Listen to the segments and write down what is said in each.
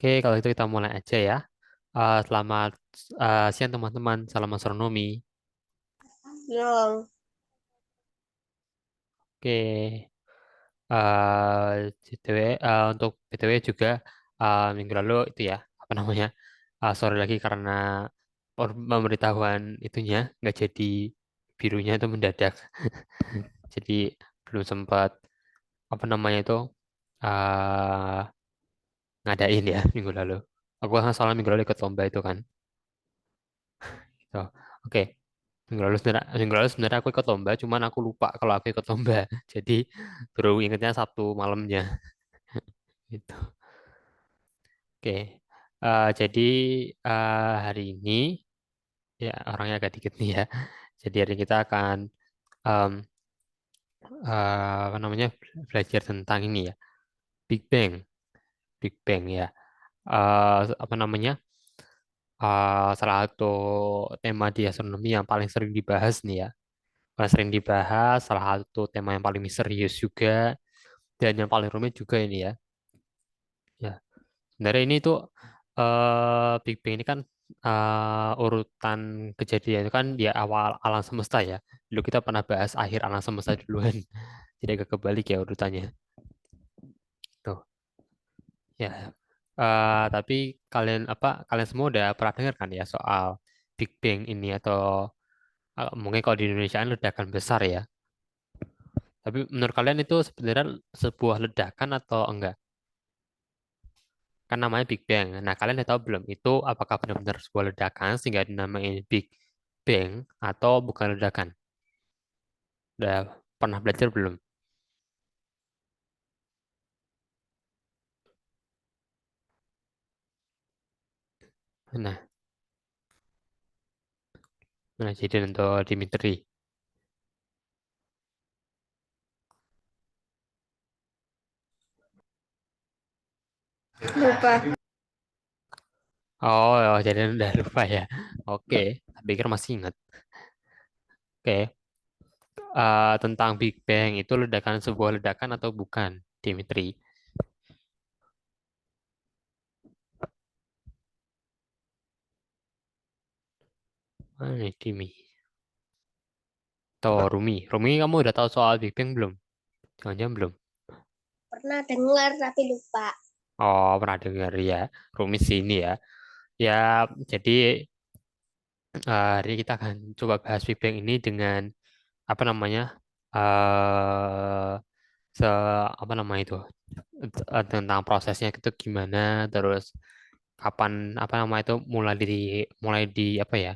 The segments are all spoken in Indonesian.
Oke, kalau itu kita mulai aja ya. Selamat siang teman-teman, salam astronomi. Yang Oke, BTW, untuk BTW juga minggu lalu itu ya, apa namanya, sorry lagi karena pemberitahuan itunya nggak jadi birunya itu mendadak. Jadi belum sempat apa namanya itu uh, ngadain ya minggu lalu. Aku kan soalnya minggu lalu ikut lomba itu kan. Gitu. Oke. Minggu lalu sebenarnya aku ikut lomba, cuman aku lupa kalau aku ikut lomba. Jadi baru ingetnya Sabtu malamnya gitu. Oke. Jadi hari ini ya orangnya agak dikit nih ya. Jadi hari ini kita akan em, apa namanya belajar tentang ini ya, Big Bang, Big Bang ya. Apa namanya? Salah satu tema di astronomi yang paling sering dibahas nih ya. Paling sering dibahas, salah satu tema yang paling misterius juga. Dan yang paling rumit juga ini ya. Ya, sebenarnya ini tuh Big Bang ini kan urutan kejadian itu kan di awal alam semesta ya. Dulu kita pernah bahas akhir alam semesta duluan. Jadi agak kebalik ya urutannya. Tuh, ya. Tapi kalian semua udah pernah dengar kan ya soal Big Bang ini atau mungkin kalau di Indonesia kan ledakan besar ya. Tapi menurut kalian itu sebenarnya sebuah ledakan atau enggak? Kan namanya Big Bang. Nah, kalian udah tahu belum itu apakah benar-benar sebuah ledakan sehingga dinamain Big Bang atau bukan ledakan? Udah pernah belajar belum? Nah, jadi untuk Dimitri. lupa. Oh, oh, jadi udah lupa ya. Oke, saya pikir masih ingat. Oke, tentang Big Bang itu ledakan sebuah ledakan atau bukan, Dimitri? Mana nih, Dimi? Atau Rumi? Rumi, kamu udah tahu soal Big Bang belum? Jangan-jangan belum. Pernah dengar tapi lupa. Oh, pernah dengar ya. Rumi sini ya. Ya, jadi hari ini kita akan coba bahas Big Bang ini dengan apa namanya? eh se apa namanya itu? Tentang prosesnya itu gimana, terus kapan apa nama itu mulai di apa ya?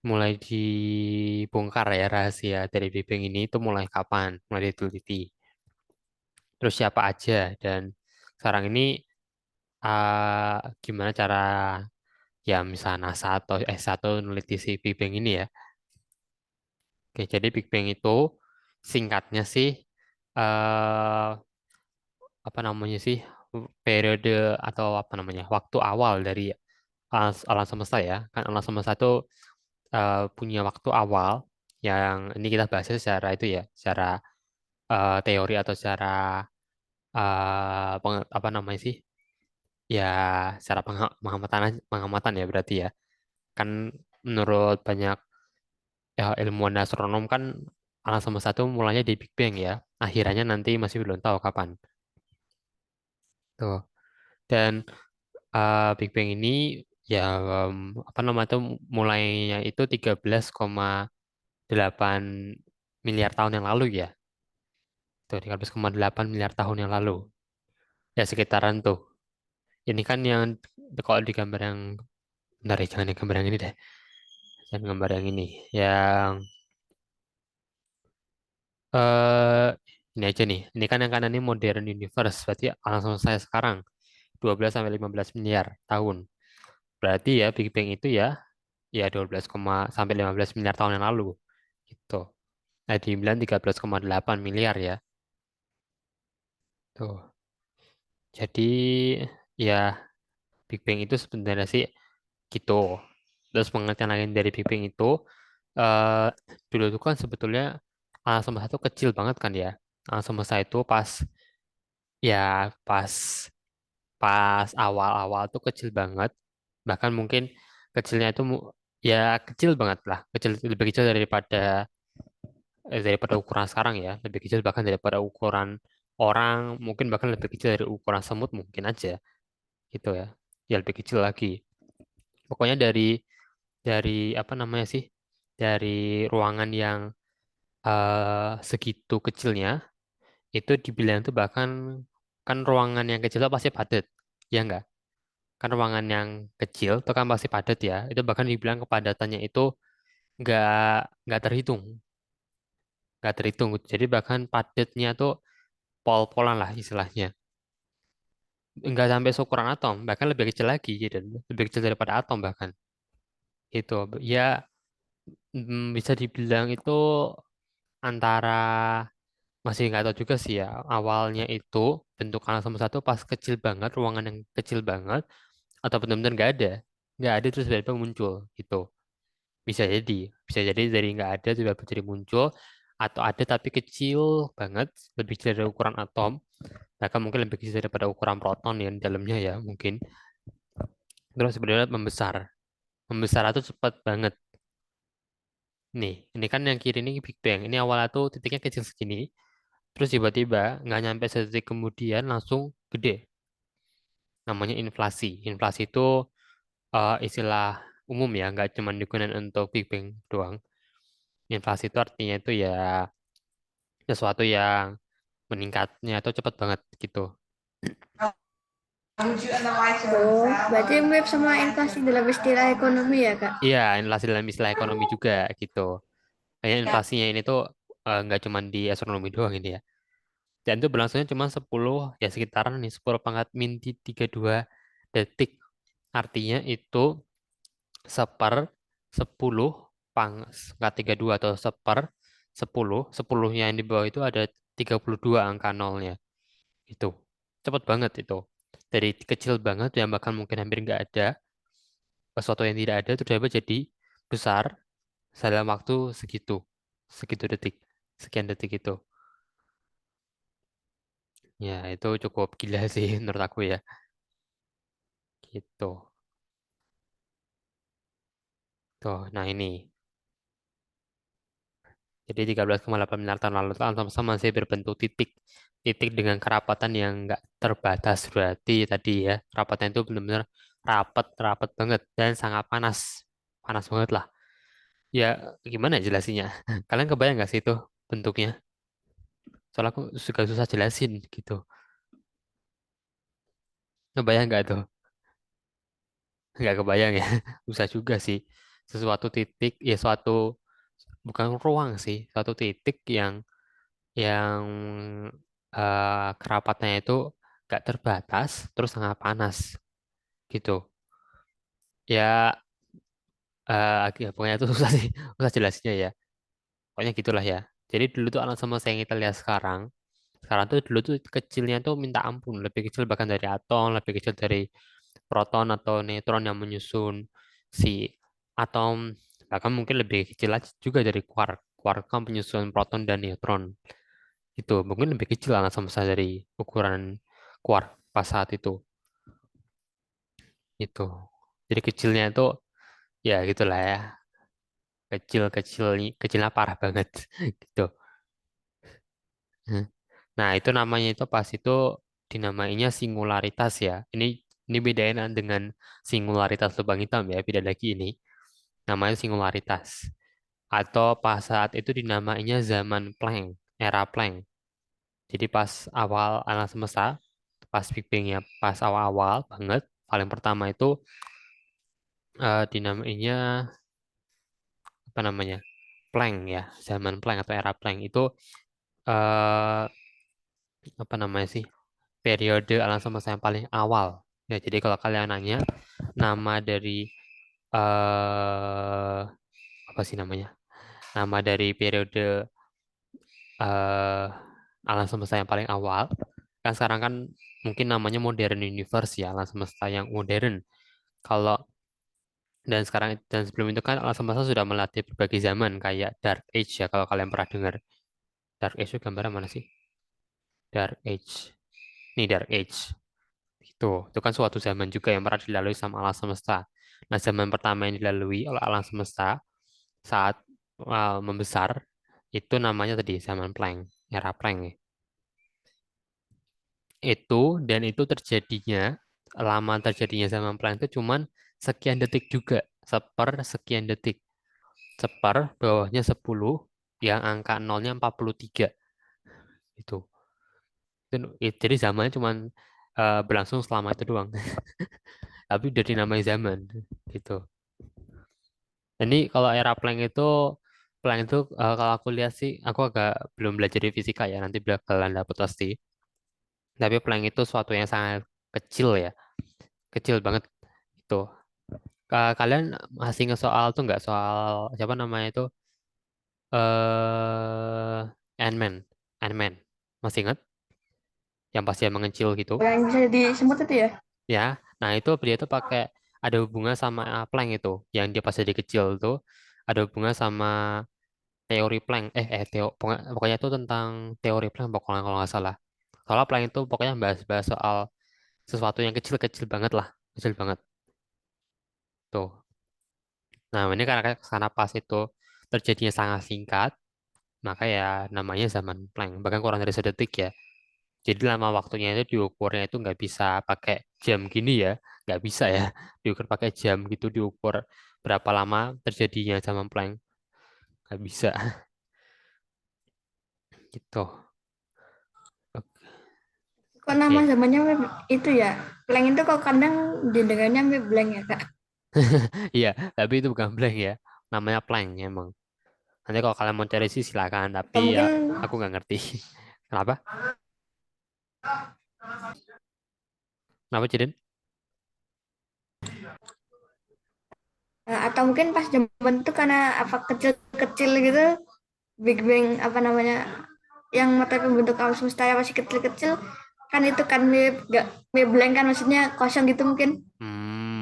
Mulai dibongkar ya rahasia dari Big Bang ini itu mulai kapan? Mulai diteliti. Terus siapa aja dan sekarang ini gimana cara ya misalnya NASA atau S1 meneliti si Big Bang ini ya. Oke, jadi Big Bang itu singkatnya sih eh apa namanya sih periode atau apa namanya waktu awal dari alam semesta ya. Kan alam semesta itu punya waktu awal yang ini kita bahasnya secara itu ya, secara teori atau secara apa namanya sih? Ya, secara pengamatan ya berarti ya. Kan menurut banyak ya ilmuwan astronom kan alam semesta itu mulanya di Big Bang ya. Akhirannya nanti masih belum tahu kapan. Tuh. Dan Big Bang ini ya apa namanya itu mulainya itu 13,8 miliar tahun yang lalu ya. Tuh 13,8 miliar tahun yang lalu. Ya sekitaran tuh. Ini kan yang kalau di gambar yang bentar ya, jangan yang gambar yang ini deh. Jangan gambar yang ini. Yang eh ini aja nih. Ini kan yang kanan ini modern universe. Berarti alam semesta saya sekarang 12 sampai 15 miliar tahun. Berarti ya Big Bang itu ya 12, sampai 15 miliar tahun yang lalu gitu. Nah, dibilang 13,8 miliar ya. Tuh. Jadi ya Big Bang itu sebenarnya sih gitu. Terus pengertian lain dari Big Bang itu eh dulu itu kan sebetulnya alam semesta itu kecil banget kan ya. Alam semesta itu ya pas pas awal-awal tuh kecil banget, bahkan mungkin kecilnya itu ya kecil banget lah, kecil lebih kecil daripada ukuran sekarang ya, lebih kecil bahkan daripada ukuran orang, mungkin bahkan lebih kecil dari ukuran semut mungkin aja gitu ya, ya lebih kecil lagi. Pokoknya dari apa namanya sih, dari ruangan yang segitu kecilnya itu dibilang tuh bahkan kan ruangan yang kecil itu pasti padat, ya enggak? Kan ruangan yang kecil itu kan pasti padat ya. Itu bahkan dibilang kepadatannya itu nggak nggak terhitung, nggak terhitung. Jadi bahkan padatnya tuh pol-polan lah istilahnya. Nggak sampai seukuran atom, bahkan lebih kecil lagi gitu. Lebih kecil daripada atom bahkan. Itu ya bisa dibilang itu antara masih nggak tahu juga sih ya. Awalnya itu bentuk alam semesta itu pas kecil banget, ruangan yang kecil banget, atau benar-benar nggak ada terus tiba-tiba muncul gitu. Bisa jadi dari nggak ada tiba-tiba jadi muncul, atau ada tapi kecil banget, lebih kecil dari ukuran atom, bahkan mungkin lebih kecil daripada ukuran proton yang di dalamnya ya mungkin. Terus sebenarnya membesar, membesar itu cepat banget. Nih, ini kan yang kiri ini Big Bang. Ini awalnya tuh titiknya kecil segini, terus tiba-tiba nggak nyampe sedetik kemudian langsung gede. Namanya inflasi. Inflasi itu istilah umum ya, nggak cuma digunakan untuk Big Bang doang. Inflasi itu artinya itu ya sesuatu yang meningkatnya itu cepat banget gitu. Oh, berarti mirip sama inflasi dalam istilah ekonomi ya, Kak? Iya, inflasi dalam istilah ekonomi juga gitu. Kayaknya inflasinya ini tuh nggak cuma di astronomi doang ini ya. Dan itu berlangsungnya cuma 10 ya sekitaran nih 10 pangkat min 32 detik. Artinya itu seper 10 pangkat 32 atau seper 10, 10-nya yang di bawah itu ada 32 angka nolnya. Itu cepet banget itu. Dari kecil banget yang bahkan mungkin hampir nggak ada, sesuatu yang tidak ada itu dapat jadi besar dalam waktu segitu, segitu detik, sekian detik itu. Ya itu cukup gila sih menurut aku ya. Gitu. Tuh, nah ini. Jadi 13,8 miliar tahun lalu itu alam semesta masih berbentuk titik. Titik dengan kerapatan yang nggak terbatas. Berarti tadi ya, kerapatan itu benar-benar rapat, rapat banget. Dan sangat panas. Panas banget lah. Ya, gimana jelasinnya? Kalian kebayang nggak sih itu bentuknya? Soalnya aku suka susah jelasin gitu. Kebayang nggak tuh? Nggak kebayang ya. Susah juga sih. Sesuatu titik, ya suatu, bukan ruang sih. Suatu titik yang kerapatnya itu gak terbatas, terus sangat panas gitu. Ya, pokoknya itu susah sih, susah jelasinnya ya. Pokoknya gitulah ya. Jadi dulu tuh alam semesta yang kita lihat sekarang tuh dulu tuh kecilnya tuh minta ampun, lebih kecil bahkan dari atom, lebih kecil dari proton atau neutron yang menyusun si atom, bahkan mungkin lebih kecil lagi juga dari quark. Quark kan penyusun proton dan neutron. Itu mungkin lebih kecil alam semesta dari ukuran quark pas saat itu. Itu. Jadi kecilnya itu ya gitulah ya. Kecil-kecil kecilnya parah banget gitu. Nah, itu namanya itu pas itu dinamainya singularitas ya. Ini bedain dengan singularitas lubang hitam ya, beda lagi ini. Namanya singularitas. Atau pas saat itu dinamainya zaman Planck, era Planck. Jadi pas awal alam semesta, pas Big Bang-nya, pas awal-awal banget, paling pertama itu dinamainya apa namanya? Planck ya, zaman Planck atau era Planck itu eh apa namanya sih? Periode alam semesta yang paling awal. Ya, jadi kalau kalian nanya nama dari eh apa sih namanya? Nama dari periode eh alam semesta yang paling awal, kan sekarang kan mungkin namanya modern universe ya, alam semesta yang modern. Kalau dan sebelum itu kan alam semesta sudah melatih berbagai zaman kayak Dark Age ya, kalau kalian pernah dengar. Dark Age itu gambarnya mana sih? Dark Age. Nih Dark Age. Itu kan suatu zaman juga yang pernah dilalui sama alam semesta. Nah, zaman pertama yang dilalui oleh alam semesta saat membesar itu namanya tadi zaman Planck, era Planck ya. Itu dan itu terjadinya lama terjadinya zaman Planck itu cuman sekian detik juga, sekian detik. Bawahnya 10 yang angka nolnya 43 itu. Jadi zamannya cuman berlangsung selama itu doang. Tapi udah dinamai zaman gitu. Ini kalau era Planck itu kalau aku lihat sih, aku agak belum belajar di fisika ya, nanti bakalan dapat pasti. Tapi Planck itu suatu yang sangat kecil ya, kecil banget itu. Kalian masih nge-soal tuh nggak soal siapa namanya itu Ant-Man, Ant-Man, masih ingat? Yang pasti yang mengecil gitu, Yang bisa disemut itu ya. ya. Nah itu dia tuh pakai ada hubungan sama Planck itu, yang dia pas jadi kecil tuh ada hubungan sama teori Planck pokoknya itu tentang teori Planck pokoknya kalau nggak salah soalnya Planck itu pokoknya bahas-bahas soal sesuatu yang kecil-kecil banget lah kecil banget tuh. Nah ini karena pas itu terjadinya sangat singkat maka ya namanya zaman Planck bahkan kurang dari sedetik ya. Jadi lama waktunya itu diukurnya itu nggak bisa pakai jam gini ya, nggak bisa ya diukur pakai jam gitu diukur berapa lama terjadinya zaman Planck nggak bisa gitu. Kok nama Oke. zamannya itu ya? Blank itu kok kadang didengarnya blank ya kak. Iya, tapi itu bukan blank ya. Namanya plank emang. Nanti kalau kalian mau cari sih silakan, tapi Atau ya mungkin aku nggak ngerti. Kenapa? Kenapa Ciden? atau mungkin pas zaman itu karena apa kecil-kecil gitu, Big Bang apa namanya yang mata pembentuk alam semesta yang masih kecil-kecil kan itu kan gak blank kan maksudnya kosong gitu mungkin.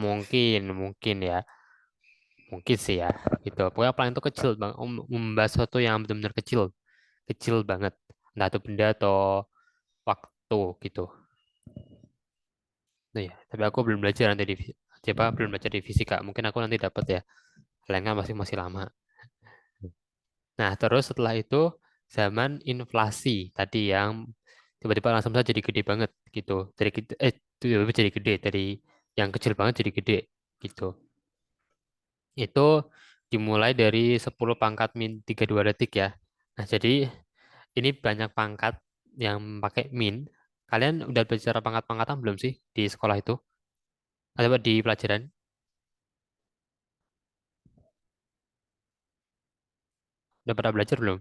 Mungkin ya. Mungkin sih ya. Gitu. Pokoknya plank itu kecil bang. Membahas sesuatu yang benar-benar kecil. Kecil banget. Entah itu benda atau waktu gitu. Nah, ya. Tapi aku belum belajar nanti coba belum belajar di fisika. Mungkin aku nanti dapat ya. Kalian kan masih masih lama. Nah, terus setelah itu zaman inflasi tadi yang tiba-tiba langsung saja jadi gede banget gitu. Tiba-tiba jadi gede dari yang kecil banget jadi gede gitu. Itu dimulai dari 10 pangkat min 32 detik ya. Nah, jadi ini banyak pangkat yang pakai min. Kalian udah belajar pangkat-pangkatan belum sih di sekolah itu? Atau di pelajaran? Udah pernah belajar belum?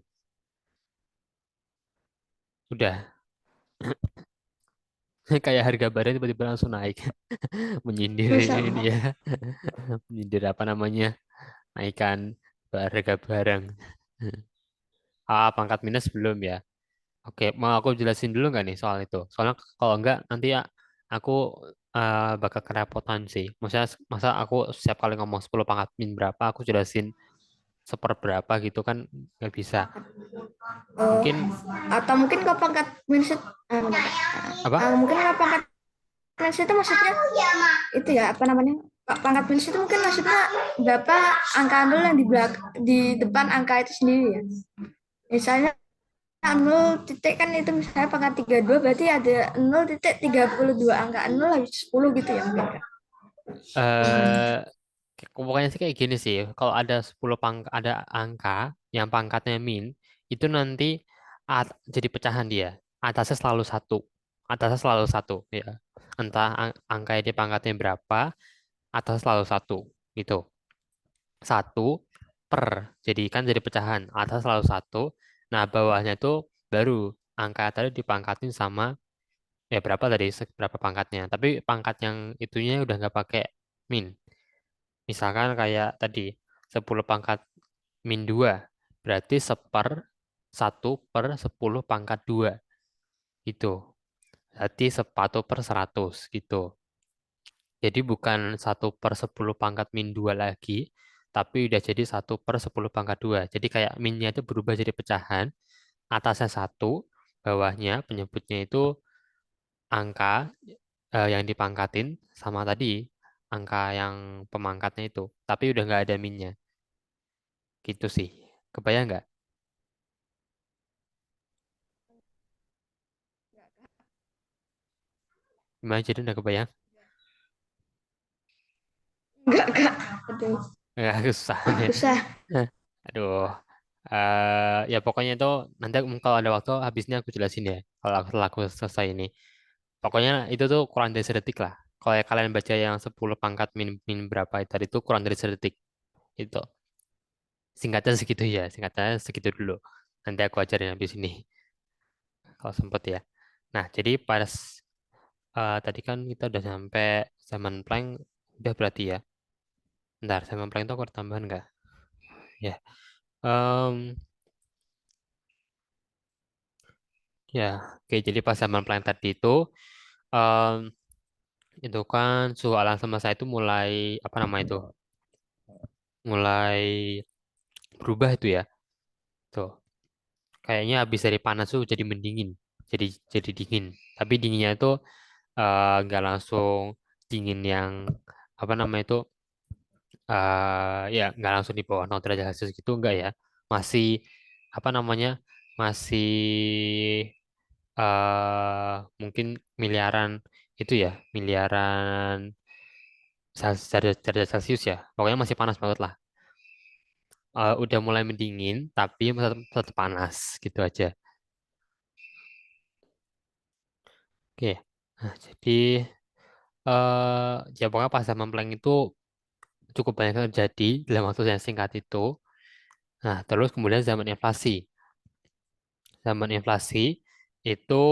Udah. Kayak harga barang tiba-tiba langsung naik. Menyindir Bisa. ini ya. Menyindir apa namanya? Naikkan harga barang. Pangkat minus belum ya. Oke, mau aku jelasin dulu nggak nih soal itu? Soalnya kalau nggak nanti ya aku bakal kerepotan sih. Maksudnya masa aku setiap kali ngomong 10 pangkat min berapa, aku jelasin seperberapa gitu kan nggak bisa. Oh, Mungkin atau mungkin kok pangkat minus apa? mungkin kalau pangkat minus itu maksudnya itu ya apa namanya pangkat minus itu mungkin maksudnya berapa angka nol yang di belakang di depan angka itu sendiri ya. Misalnya 0 titik kan itu misalnya pangkat 32 berarti ada 0,32 angka 0 habis 10 gitu ya mungkin Kak. eh Pokoknya sih kayak gini sih. Kalau ada 10 ada angka yang pangkatnya min, itu nanti jadi pecahan dia. Atasnya selalu satu. Atasnya selalu satu ya. Entah angka di pangkatnya berapa, atas selalu satu gitu. Satu per. Jadi kan jadi pecahan. Atas selalu satu. Nah, bawahnya itu baru angka tadi dipangkatin sama ya berapa tadi berapa pangkatnya. Tapi pangkat yang itunya udah nggak pakai min. Misalkan kayak tadi 10 pangkat min 2 berarti 1/10 pangkat 2 gitu. Berarti 1/100 gitu. Jadi bukan 1/10 pangkat min 2 lagi, tapi udah jadi 1/10 pangkat 2. Jadi kayak minnya itu berubah jadi pecahan, atasnya satu, bawahnya penyebutnya itu angka, yang dipangkatin sama tadi angka yang pemangkatnya itu, tapi udah nggak ada minnya. Gitu sih. Kebayang nggak? Gimana jadi udah kebayang? Enggak. Aduh, Nggak susah nih. susah. Aduh. Ya pokoknya itu nanti kalau ada waktu habisnya aku jelasin ya. Kalau aku selesai ini. Pokoknya itu tuh kurang dari sedetik lah. Kalau kalian baca yang 10 pangkat min, min berapa itu tadi itu kurang dari sedetik. Itu. Singkatnya segitu ya. Singkatnya segitu dulu. Nanti aku ajarin habis ini. Kalau sempet ya. Nah, jadi pas tadi kan kita udah sampai zaman Planck. Udah berarti ya. Bentar, zaman Planck itu aku ada tambahan nggak? Ya. Em, ya. Oke, jadi pas zaman Planck tadi em, itu kan suhu alam semesta itu mulai apa nama itu? Mulai berubah itu ya. Tuh, kayaknya habis dari panas tuh jadi mendingin. Jadi dingin. Tapi dinginnya itu nggak langsung dingin yang apa nama itu ya nggak langsung di bawah 0 derajat Celcius gitu enggak ya. Masih apa namanya? Masih mungkin miliaran itu ya, miliaran derajat Celcius ya. Pokoknya masih panas banget lah. Udah mulai mendingin tapi tetap panas gitu aja. Oke. Nah, jadi ya pokoknya pas zaman Planck itu cukup banyak terjadi dalam waktu yang singkat itu. Nah, terus kemudian zaman inflasi. Zaman inflasi itu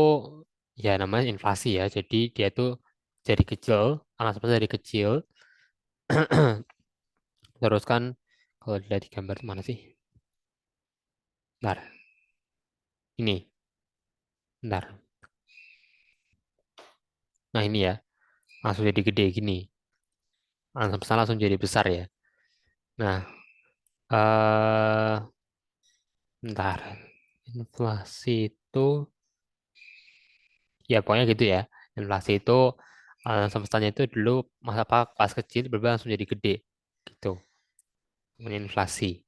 ya namanya inflasi ya. Jadi dia itu jadi kecil, anak seperti dari kecil. Terus kan kalau dilihat di gambar itu mana sih? Bentar, ini, bentar. Nah ini ya, langsung jadi gede gini. Langsung jadi besar ya. Nah, bentar. Inflasi itu, ya pokoknya gitu ya. Inflasi itu semestanya itu dulu masa apa pas kecil berubah langsung jadi gede gitu. Namanya inflasi.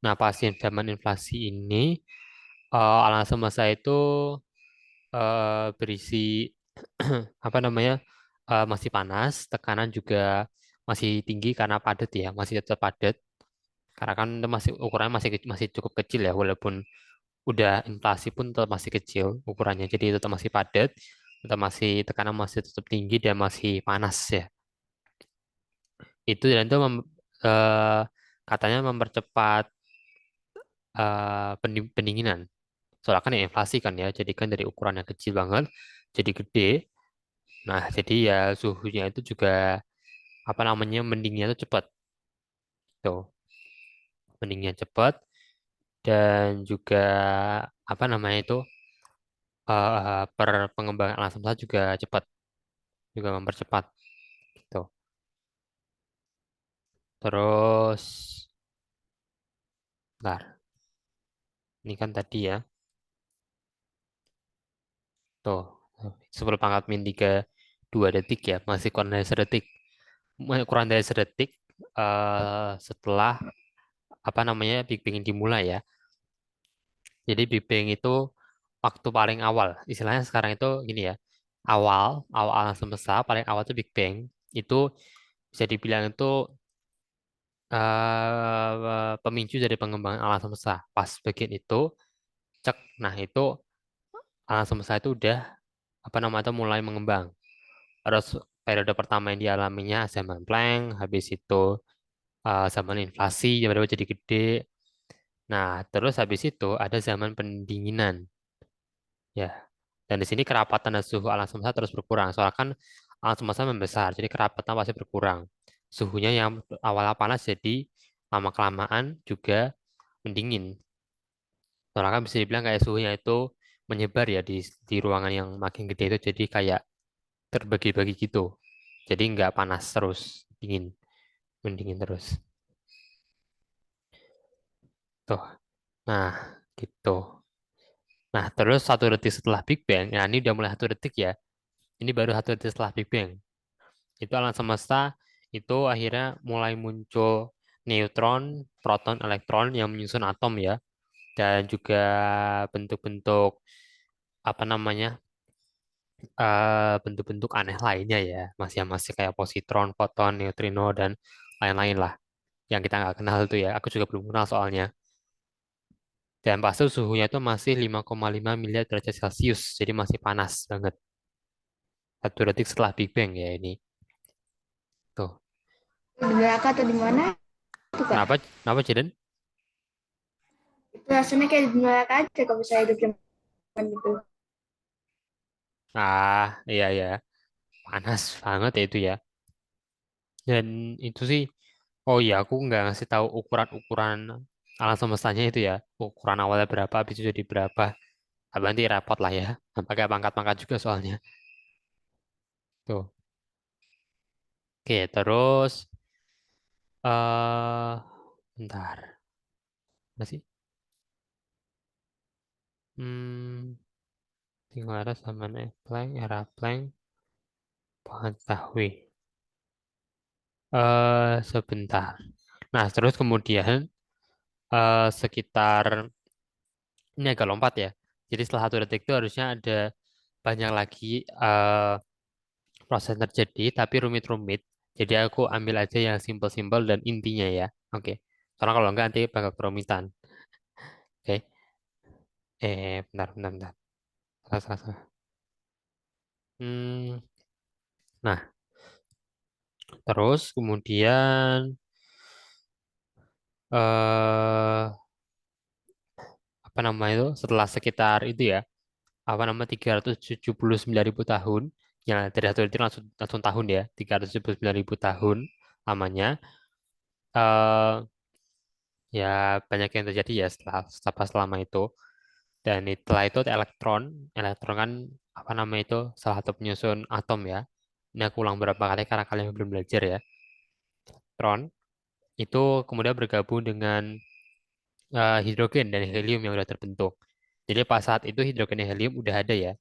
Nah, pas zaman inflasi ini alam semesta itu berisi apa namanya masih panas, tekanan juga masih tinggi karena padat ya, masih tetap padat. Karena kan itu masih ukurannya masih cukup kecil ya, walaupun udah inflasi pun tetap masih kecil ukurannya. Jadi tetap masih padat, tetap masih tekanan masih tetap tinggi dan masih panas ya. Itu dan itu eh, katanya mempercepat pendinginan. Soalnya kan ya inflasi kan ya, jadi kan dari ukuran yang kecil banget jadi gede. Nah, jadi ya suhunya itu juga apa namanya mendingnya itu cepat tuh, mendingnya cepat dan juga apa namanya itu per pengembangan alam semesta juga cepat, juga mempercepat gitu. Terus, bentar, ini kan tadi ya, tuh 10 pangkat min 3 2 detik ya, masih kurang dari sedetik. Kurang dari sedetik setelah apa namanya Big Bang dimulai ya. Jadi Big Bang itu waktu paling awal. Istilahnya sekarang itu gini ya. Awal alam semesta paling awal itu Big Bang. Itu bisa dibilang itu pemicu dari pengembangan alam semesta. Pas bagian itu, cek. Nah, itu alam semesta itu udah apa namanya itu mulai mengembang. Terus periode pertama yang dialaminya zaman Planck, habis itu zaman inflasi, yang jadi gede. Nah, terus habis itu ada zaman pendinginan. Ya, dan di sini kerapatan dan suhu alam semesta terus berkurang. Soalnya kan alam semesta membesar, jadi kerapatan pasti berkurang. Suhunya yang awalnya panas jadi lama-kelamaan juga mendingin. Soalnya kan bisa dibilang kayak suhunya itu menyebar ya di ruangan yang makin gede itu jadi kayak terbagi-bagi gitu. Jadi nggak panas terus, dingin, mendingin terus. Tuh. Nah, gitu. Nah, terus 1 detik setelah Big Bang, nah ini udah mulai 1 detik ya. Ini baru satu detik setelah Big Bang. Itu alam semesta itu akhirnya mulai muncul neutron, proton, elektron yang menyusun atom ya, dan juga bentuk-bentuk apa namanya bentuk-bentuk aneh lainnya ya, masih kayak positron, foton, neutrino dan lain-lain lah yang kita nggak kenal itu ya. Aku juga belum kenal soalnya. Dan pas itu suhunya itu masih 5,5 miliar derajat Celcius, jadi masih panas banget. Satu detik setelah Big Bang ya ini. Tuh. Di neraka atau di mana tuh Kak? Kenapa? Kenapa Jaden? Itu rasanya kayak di neraka aja kalau saya hidup zaman itu. Ah, iya ya, panas banget ya itu ya. Dan itu sih, oh iya aku nggak ngasih tahu ukuran-ukuran alam semestanya itu ya. Ukuran awalnya berapa, habis itu jadi berapa. Nanti repot lah ya. Pakai pangkat-pangkat juga soalnya. Tuh. Oke, terus bentar. Masih hmm, tinggal ada sama Planck, era Planck, pengetahui. Sebentar. Nah, terus kemudian sekitar ini agak lompat ya. Jadi setelah satu detik itu harusnya ada banyak lagi eh, proses terjadi, tapi rumit-rumit. Jadi aku ambil aja yang simpel-simpel dan intinya ya. Oke. Karena kalau enggak nanti bakal kerumitan. Oke. Bentar. Salah. Hmm, nah, terus kemudian apa namanya itu? Setelah sekitar itu ya, apa nama 379.000 tahun, ya dari satu detik langsung langsung tahun ya, 379.000 tahun lamanya. eh Ya banyak yang terjadi ya setelah selama itu. Dan setelah itu elektron kan apa namanya itu salah satu penyusun atom ya. Ini aku ulang berapa kali karena kalian belum belajar ya. Elektron itu kemudian bergabung dengan hidrogen dan helium yang udah terbentuk. Jadi pas saat itu hidrogen dan helium udah ada ya.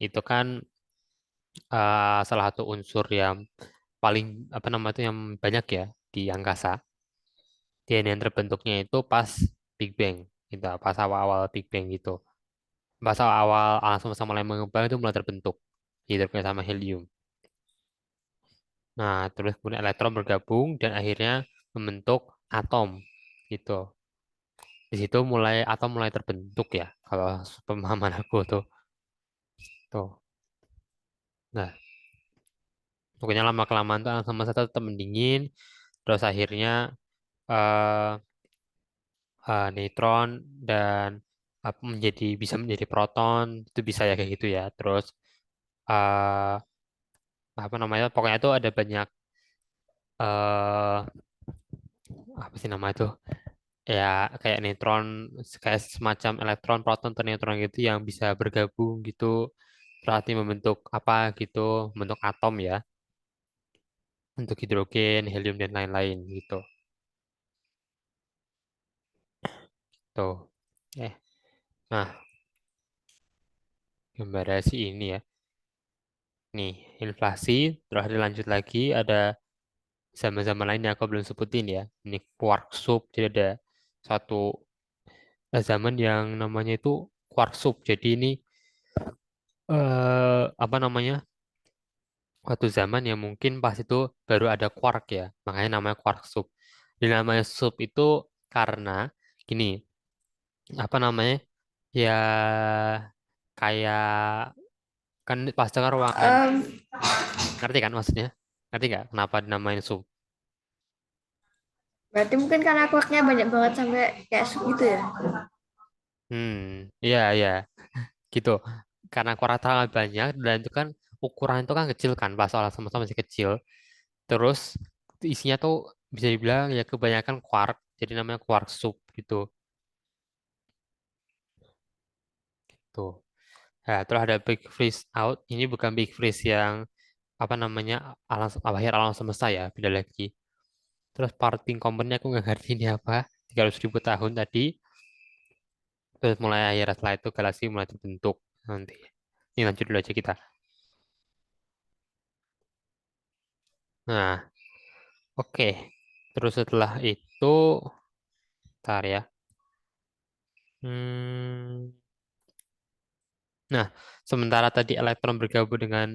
Itu kan salah satu unsur yang paling apa namanya itu yang banyak ya di angkasa. Dan yang terbentuknya itu pas Big Bang gitu, pas awal-awal Big Bang gitu. Pas awal alam semesta mulai mengembang itu mulai terbentuk hidrogen sama helium. Nah, terus kemudian elektron bergabung dan akhirnya membentuk atom gitu. Di situ atom mulai terbentuk ya kalau pemahaman aku tuh. Tuh. Nah, pokoknya lama kelamaan tuh alam semesta tetap mendingin. Terus akhirnya eh, neutron dan bisa menjadi proton itu bisa ya kayak gitu ya. Terus eh, apa namanya? Pokoknya itu ada banyak eh apa sih nama itu? Ya kayak neutron, kayak semacam elektron, proton, atau neutron gitu yang bisa bergabung gitu. Berarti membentuk apa gitu, membentuk atom ya, untuk hidrogen, helium dan lain-lain gitu. Tuh. Eh, nah, gambarnya sih ini ya. Nih, inflasi, terus ada lanjut lagi, ada zaman-zaman lain yang aku belum sebutin ya. Ini quark soup, jadi ada satu zaman yang namanya itu quark soup. Jadi ini apa namanya? Suatu zaman yang mungkin pas itu baru ada quark ya, makanya namanya quark soup. Dan namanya soup itu karena gini, apa namanya? Ya kayak kan pasti kan ruangan, Em, ngerti kan maksudnya? Ngerti nggak kenapa dinamain soup? Berarti mungkin karena kuahnya banyak banget sampai kayak sup gitu ya. Iya gitu. Karena quark sangat banyak dan itu kan ukuran itu kan kecil kan, pas soal sama-sama masih kecil. Terus isinya tuh bisa dibilang ya kebanyakan quark, jadi namanya quark soup gitu. Tuh. Nah, terus ada big freeze out. Ini bukan big freeze yang apa namanya akhir alam semesta ya, beda lagi. Terus parting componentnya aku nggak ngerti ini apa. 300.000 tahun tadi. Terus mulai akhir setelah itu galaksi mulai terbentuk nanti. Ini lanjut dulu aja kita. Nah, oke. Terus setelah itu, ntar ya. Hmm, Nah, sementara tadi elektron bergabung dengan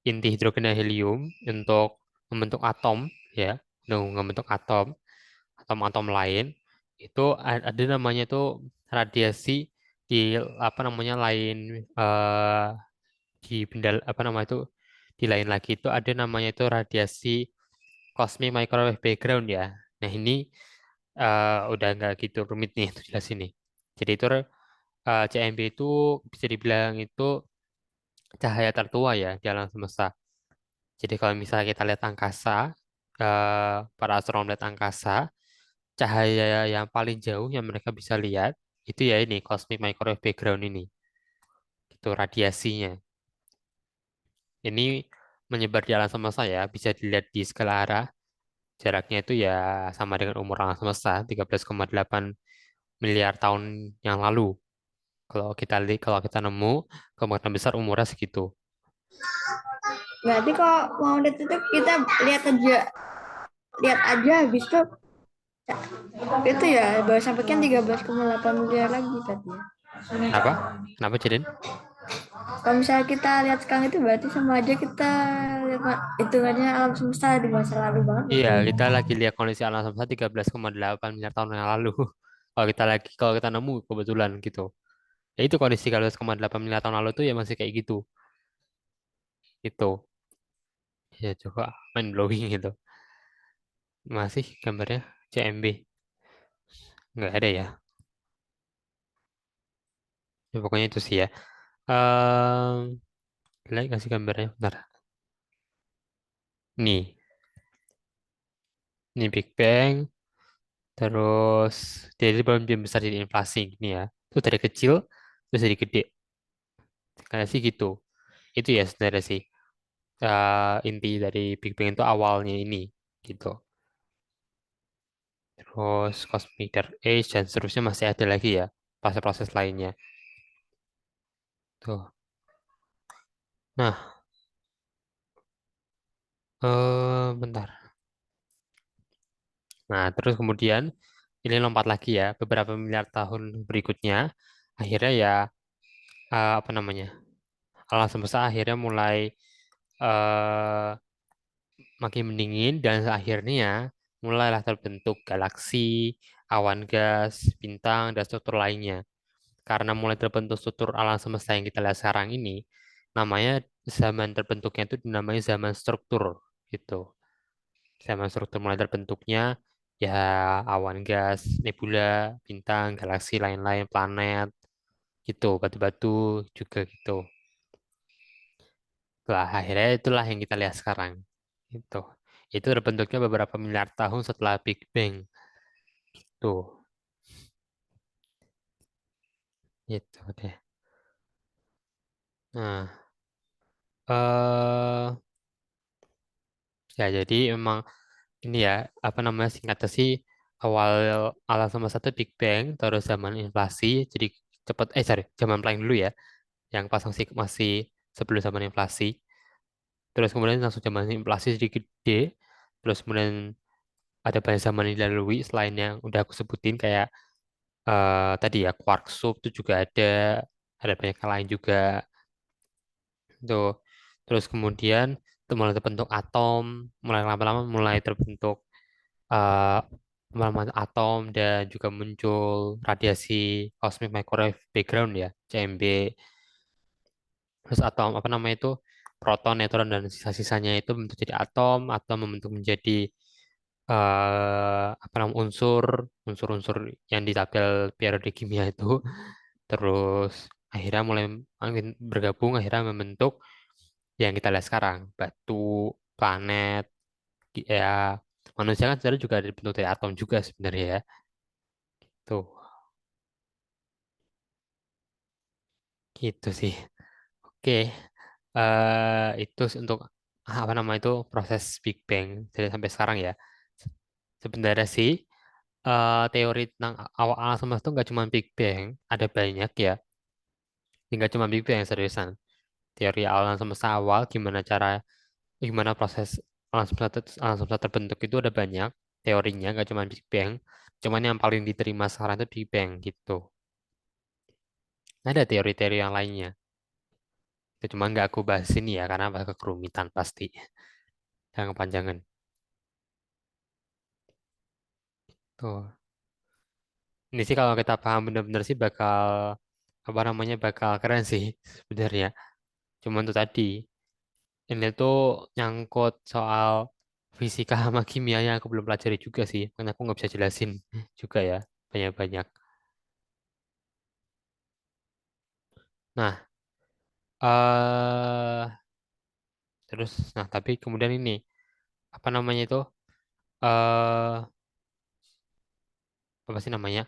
inti hidrogen dan helium untuk membentuk atom, ya, untuk membentuk atom-atom lain, itu ada namanya itu radiasi di apa namanya lain di benda apa nama itu di lain lagi itu ada namanya itu radiasi cosmic microwave background ya. Nah ini udah nggak gitu rumit nih untuk jelas ini. Jadi itu CMB itu bisa dibilang itu cahaya tertua ya di alam semesta. Jadi kalau misalnya kita lihat angkasa, para astronom lihat angkasa, cahaya yang paling jauh yang mereka bisa lihat itu ya ini cosmic microwave background ini, itu radiasinya. Ini menyebar di alam semesta ya, bisa dilihat di segala arah. Jaraknya itu ya sama dengan umur alam semesta, 13,8 miliar tahun yang lalu. Kalau kita nemu kemungkinan besar umurnya segitu. Berarti kalau mau lihat itu kita lihat aja habis itu ya baru sampai kan 13,8 miliar lagi tadi ya. Kenapa? Kenapa, Jadin? Kalau misalnya kita lihat sekarang itu berarti sama aja kita lihat hitungannya alam semesta di masa lalu banget Iya, itu. kita lagi lihat kondisi alam semesta 13,8 miliar tahun yang lalu. Kalau kita nemu kebetulan gitu. Ya itu kondisi 13,8 miliar tahun lalu tuh ya masih kayak gitu. Itu. Ya coba mind blowing gitu. Masih gambarnya CMB. Nggak ada ya. Ya, pokoknya itu sih ya. Like kasih gambarnya bentar. Nih, ini Big Bang. Terus dia belum dia besar jadi inflasi gini ya. Itu dari kecil terus jadi gede. Kayak sih gitu. Itu ya sebenarnya sih. Inti dari Big Bang itu awalnya ini gitu. Terus Cosmic Dark Age dan seterusnya masih ada lagi ya proses-proses lainnya. Tuh. Nah, bentar. Nah, terus kemudian ini lompat lagi ya beberapa miliar tahun berikutnya. Akhirnya ya apa namanya? Alam semesta akhirnya mulai eh, makin mendingin dan akhirnya mulailah terbentuk galaksi, awan gas, bintang, dan struktur lainnya. Karena mulai terbentuk struktur alam semesta yang kita lihat sekarang ini, namanya zaman terbentuknya itu dinamai zaman struktur gitu. Zaman struktur mulai terbentuknya ya awan gas, nebula, bintang, galaksi lain-lain, planet gitu, batu-batu juga gitu. Lah akhirnya itulah yang kita lihat sekarang. Itu. Itu terbentuknya beberapa miliar tahun setelah Big Bang. Tuh, itu deh. Nah, ya jadi emang ini ya apa namanya singkatnya sih awal alam semesta itu Big Bang terus zaman inflasi jadi cepet sorry zaman paling dulu ya yang pas masih sebelum zaman inflasi terus kemudian langsung zaman inflasi sedikit gede terus kemudian ada banyak zaman yang dilalui selain yang udah aku sebutin kayak tadi ya quark soup itu juga ada banyak yang lain juga tuh terus kemudian itu mulai terbentuk atom mulai lama-lama mulai terbentuk eh, pemahaman atom dan juga muncul radiasi cosmic microwave background ya, CMB. Terus atom apa namanya itu proton, neutron dan sisa-sisanya itu membentuk jadi atom atau membentuk menjadi apa namanya unsur-unsur yang di tabel periode kimia itu. Terus akhirnya mulai makin bergabung akhirnya membentuk yang kita lihat sekarang, batu, planet, ya manusia kan sebenarnya juga dibentuk dari atom juga sebenarnya ya. Tuh. Gitu sih. Oke, itu untuk apa nama itu proses Big Bang jadi sampai sekarang ya. Sebenarnya sih teori tentang awal alam semesta itu nggak cuma Big Bang, ada banyak ya. Nggak cuma Big Bang seriusan. Teori alam semesta awal, gimana proses alam semesta terbentuk itu ada banyak teorinya, nggak cuma Big Bang. Cuman yang paling diterima sekarang itu Big Bang gitu. Ada teori-teori yang lainnya. Itu cuma nggak aku bahas ini ya, karena bakal kerumitan pasti. Jangan kepanjangan. Tuh. Ini sih kalau kita paham benar-benar sih bakal apa namanya bakal keren sih sebenarnya. Cuman tuh tadi ini tuh nyangkut soal fisika sama kimia yang aku belum pelajari juga sih. Makanya aku nggak bisa jelasin juga ya banyak-banyak. Nah, terus nah tapi kemudian ini apa namanya itu eh apa sih namanya?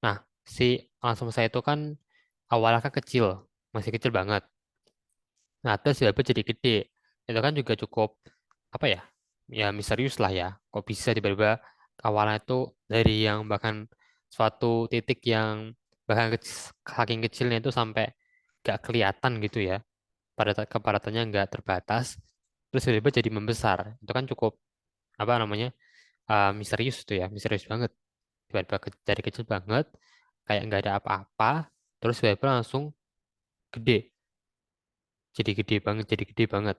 Nah, si langsung saya itu kan awalnya kan kecil, masih kecil banget. Nah, terus tiba-tiba jadi gede. Itu kan juga cukup apa ya? Ya misterius lah ya. Kok bisa tiba-tiba awalnya itu dari yang bahkan suatu titik yang bahkan saking kecilnya itu sampai gak kelihatan gitu ya. Pada kepadatannya nggak terbatas. Terus tiba-tiba jadi membesar. Itu kan cukup apa namanya? Misterius tuh ya, misterius banget. Tiba-tiba dari kecil banget, kayak nggak ada apa-apa. Terus tiba-tiba langsung gede. Jadi gede banget.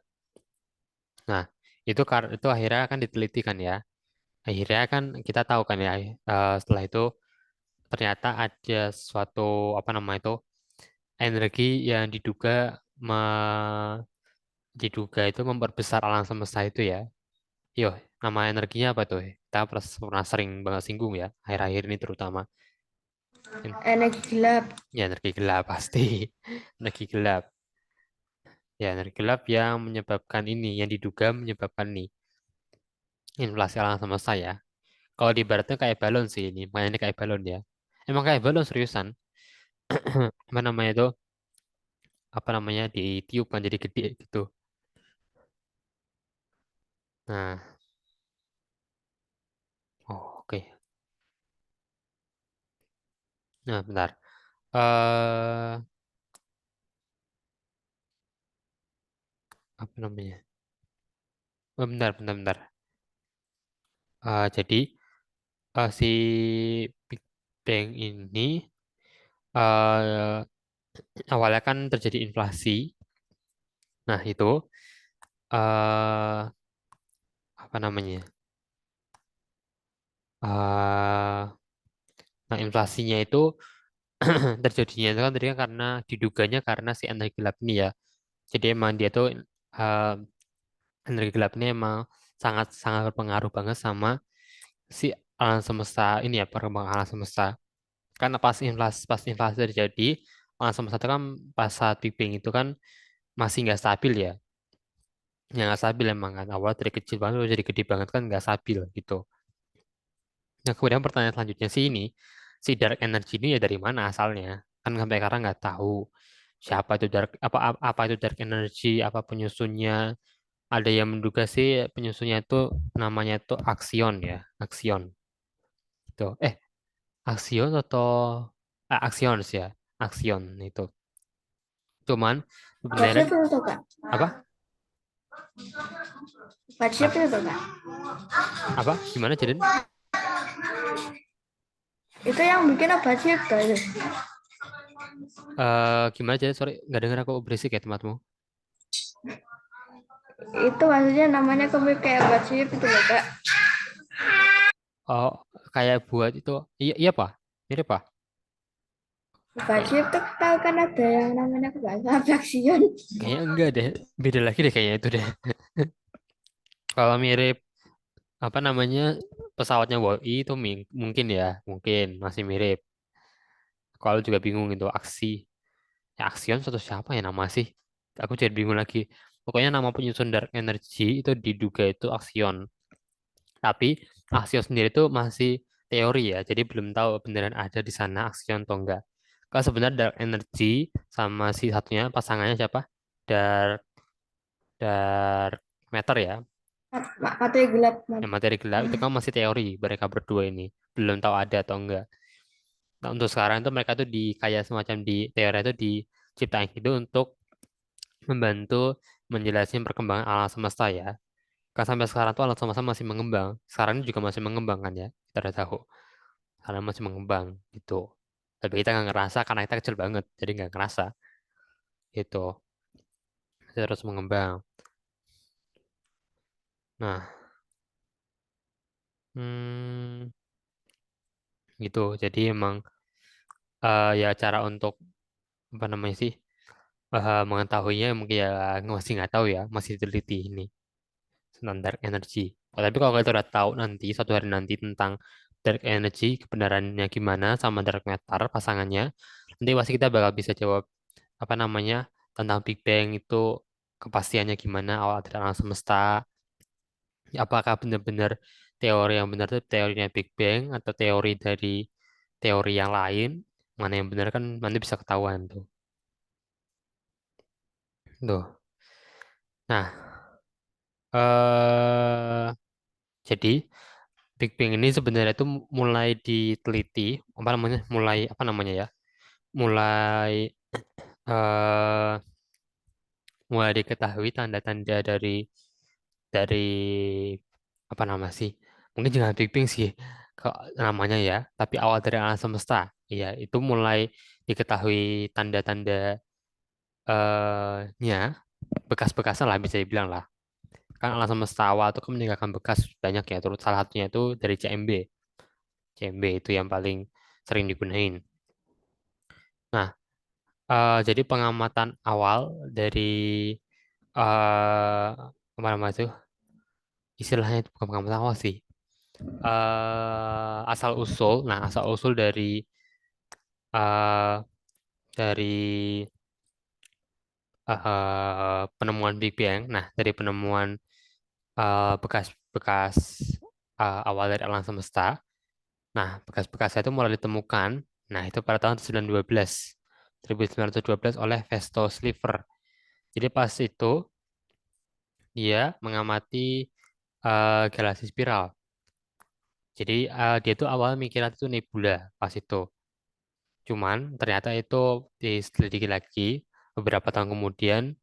Nah, itu akhirnya kan diteliti kan ya. Akhirnya kan kita tahu kan ya, setelah itu ternyata ada suatu apa nama itu energi yang diduga itu memperbesar alam semesta itu ya. Yo, nama energinya apa tuh? Kita pernah sering banget singgung ya, akhir-akhir ini terutama. Energi gelap. Ya, energi gelap pasti. Energi gelap. Ya, energi gelap yang menyebabkan ini, yang diduga menyebabkan nih inflasi alam semesta ya. Kalau di baratnya kayak balon sih ini, makanya ini kayak balon ya. Emang kayak balon seriusan. Apa namanya itu? Apa namanya ditiup kan jadi gede gitu. Nah, oh, oke. Nah, bentar. Apa namanya? Oh, bentar, bentar, bentar. Jadi si Big Bang ini eh awalnya kan terjadi inflasi. Nah, itu apa namanya? eh nah, inflasinya itu terjadinya itu kan tadi kan karena diduganya karena si energi gelap ini ya. Jadi emang dia tuh eh, energi gelap ini emang sangat sangat berpengaruh banget sama si alam semesta ini ya perkembangan alam semesta. Karena pas inflasi terjadi alam semesta itu kan pas saat Big Bang itu kan masih nggak stabil ya. Yang nggak stabil emang kan awal dari kecil banget udah jadi gede banget kan nggak stabil gitu. Nah kemudian pertanyaan selanjutnya sih ini si dark energy ini ya dari mana asalnya? Kan sampai sekarang nggak tahu siapa itu apa itu dark energy, apa penyusunnya. Ada yang menduga sih penyusunnya itu namanya itu Axion ya, Axion. Itu Axion atau Axions ya, Axion itu. Cuman Baca sebenarnya itu kak. apa Baca apa itu kak. apa gimana jadi Itu yang bikin obat cipta itu. gimana jadi sorry nggak dengar aku berisik ya tempatmu. Itu maksudnya namanya komik kayak obat cipta itu loh kak. Oh kayak buat itu iya iya pak mirip pak Obat kayak cipta tahu kan ada yang namanya bahasa abstraction. kayaknya enggak deh beda lagi deh kayaknya itu deh. Kalau mirip apa namanya pesawatnya Wall-E itu mungkin ya mungkin masih mirip. Kalau juga bingung itu aksi ya Axion atau siapa ya nama sih aku jadi bingung lagi. Pokoknya nama penyusun dark energy itu diduga itu Axion. Tapi Axion sendiri itu masih teori ya, jadi belum tahu beneran ada di sana Axion atau enggak. Kalau sebenarnya dark energy sama si satunya pasangannya siapa? Dark dark matter ya, Matanya gelap. yang materi gelap itu kan masih teori mereka berdua ini. Belum tahu ada atau enggak. Nah, untuk sekarang itu mereka tuh kayak semacam di teori itu diciptain itu untuk membantu menjelaskan perkembangan alam semesta ya. Kan sampai sekarang tuh alam semesta masih mengembang. Sekarang ini juga masih mengembang kan ya. Kita udah tahu. Karena masih mengembang gitu. Tapi kita nggak ngerasa karena kita kecil banget. Jadi nggak ngerasa gitu. Masih terus mengembang. Nah, hmm, gitu. Jadi emang ya cara untuk apa namanya sih mengetahuinya mungkin ya masih nggak tahu ya. Masih diteliti ini tentang dark energy. Oh, tapi kalau kita udah tahu nanti suatu hari nanti tentang dark energy kebenarannya gimana sama dark matter pasangannya, nanti pasti kita bakal bisa jawab apa namanya tentang Big Bang itu kepastiannya gimana awal dari alam semesta. Apakah benar-benar teori yang benar itu teorinya Big Bang atau teori dari teori yang lain? Mana yang benar kan nanti bisa ketahuan tuh. Tuh. Nah, eh jadi Big Bang ini sebenarnya itu mulai diteliti, apa namanya? Mulai apa namanya ya? Mulai eh mulai diketahui tanda-tanda dari apa nama sih? Mungkin jangan Big Bang sih kok namanya ya, tapi awal dari alam semesta. Iya, itu mulai diketahui tanda-tanda nya bekas-bekasnya lah bisa dibilang lah. Kan alam semesta awal itu kan meninggalkan bekas banyak ya, terus salah satunya itu dari CMB. CMB itu yang paling sering digunain. Nah, jadi pengamatan awal dari apa namanya itu istilahnya itu bukan pengamatan awal sih. Asal usul. Nah, asal usul eh, dari penemuan Big Bang. Nah, dari penemuan bekas-bekas awal dari alam semesta. Nah, bekas-bekasnya itu mulai ditemukan. Nah, itu pada tahun 1912 oleh Vesto Sliver. Jadi pas itu dia mengamati galaksi spiral. Jadi dia tuh awal mikirnya itu nebula pas itu. Cuman ternyata itu diselidiki lagi beberapa tahun kemudian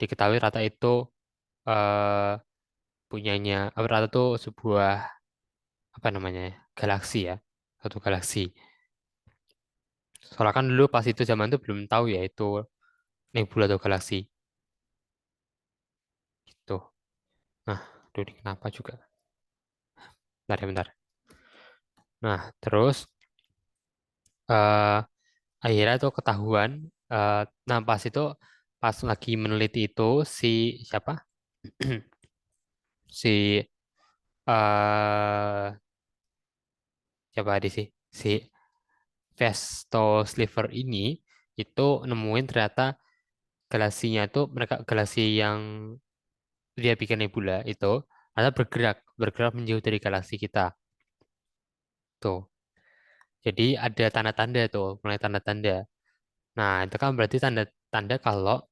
diketahui rata itu eh, punyanya rata itu sebuah apa namanya ya, galaksi ya, satu galaksi. Soalnya kan dulu pas itu zaman itu belum tahu ya itu nebula atau galaksi gitu. Nah, aduh ini kenapa juga? Bentar ya, bentar. Nah, terus eh, akhirnya tuh ketahuan. eh, nah, pas lagi meneliti itu si siapa? Si eh siapa tadi sih? Si Vesto Sliver ini itu nemuin ternyata galaksinya itu mereka galaksi yang dia bikin nebula itu ada bergerak menjauh dari galaksi kita tuh. Jadi ada tanda-tanda tuh, mulai tanda-tanda. Nah, itu kan berarti tanda-tanda kalau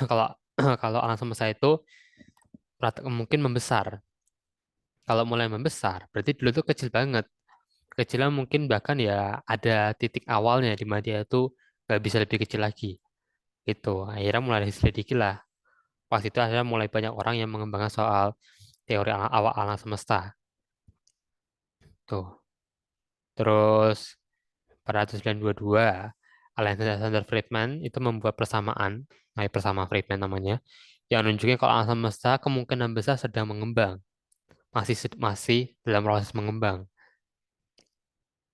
kalau kalau alam semesta itu mungkin membesar. Kalau mulai membesar, berarti dulu tuh kecil banget. Kecilnya mungkin bahkan ya ada titik awalnya di mana dia itu nggak bisa lebih kecil lagi. Itu akhirnya mulai diselidiki lah. Pas itu akhirnya mulai banyak orang yang mengembangkan soal teori awal alam semesta. Tuh. Terus pada 1922, Alexander Friedman itu membuat persamaan, nah persamaan Friedman namanya, yang nunjukin kalau alam semesta kemungkinan besar sedang mengembang, masih dalam proses mengembang.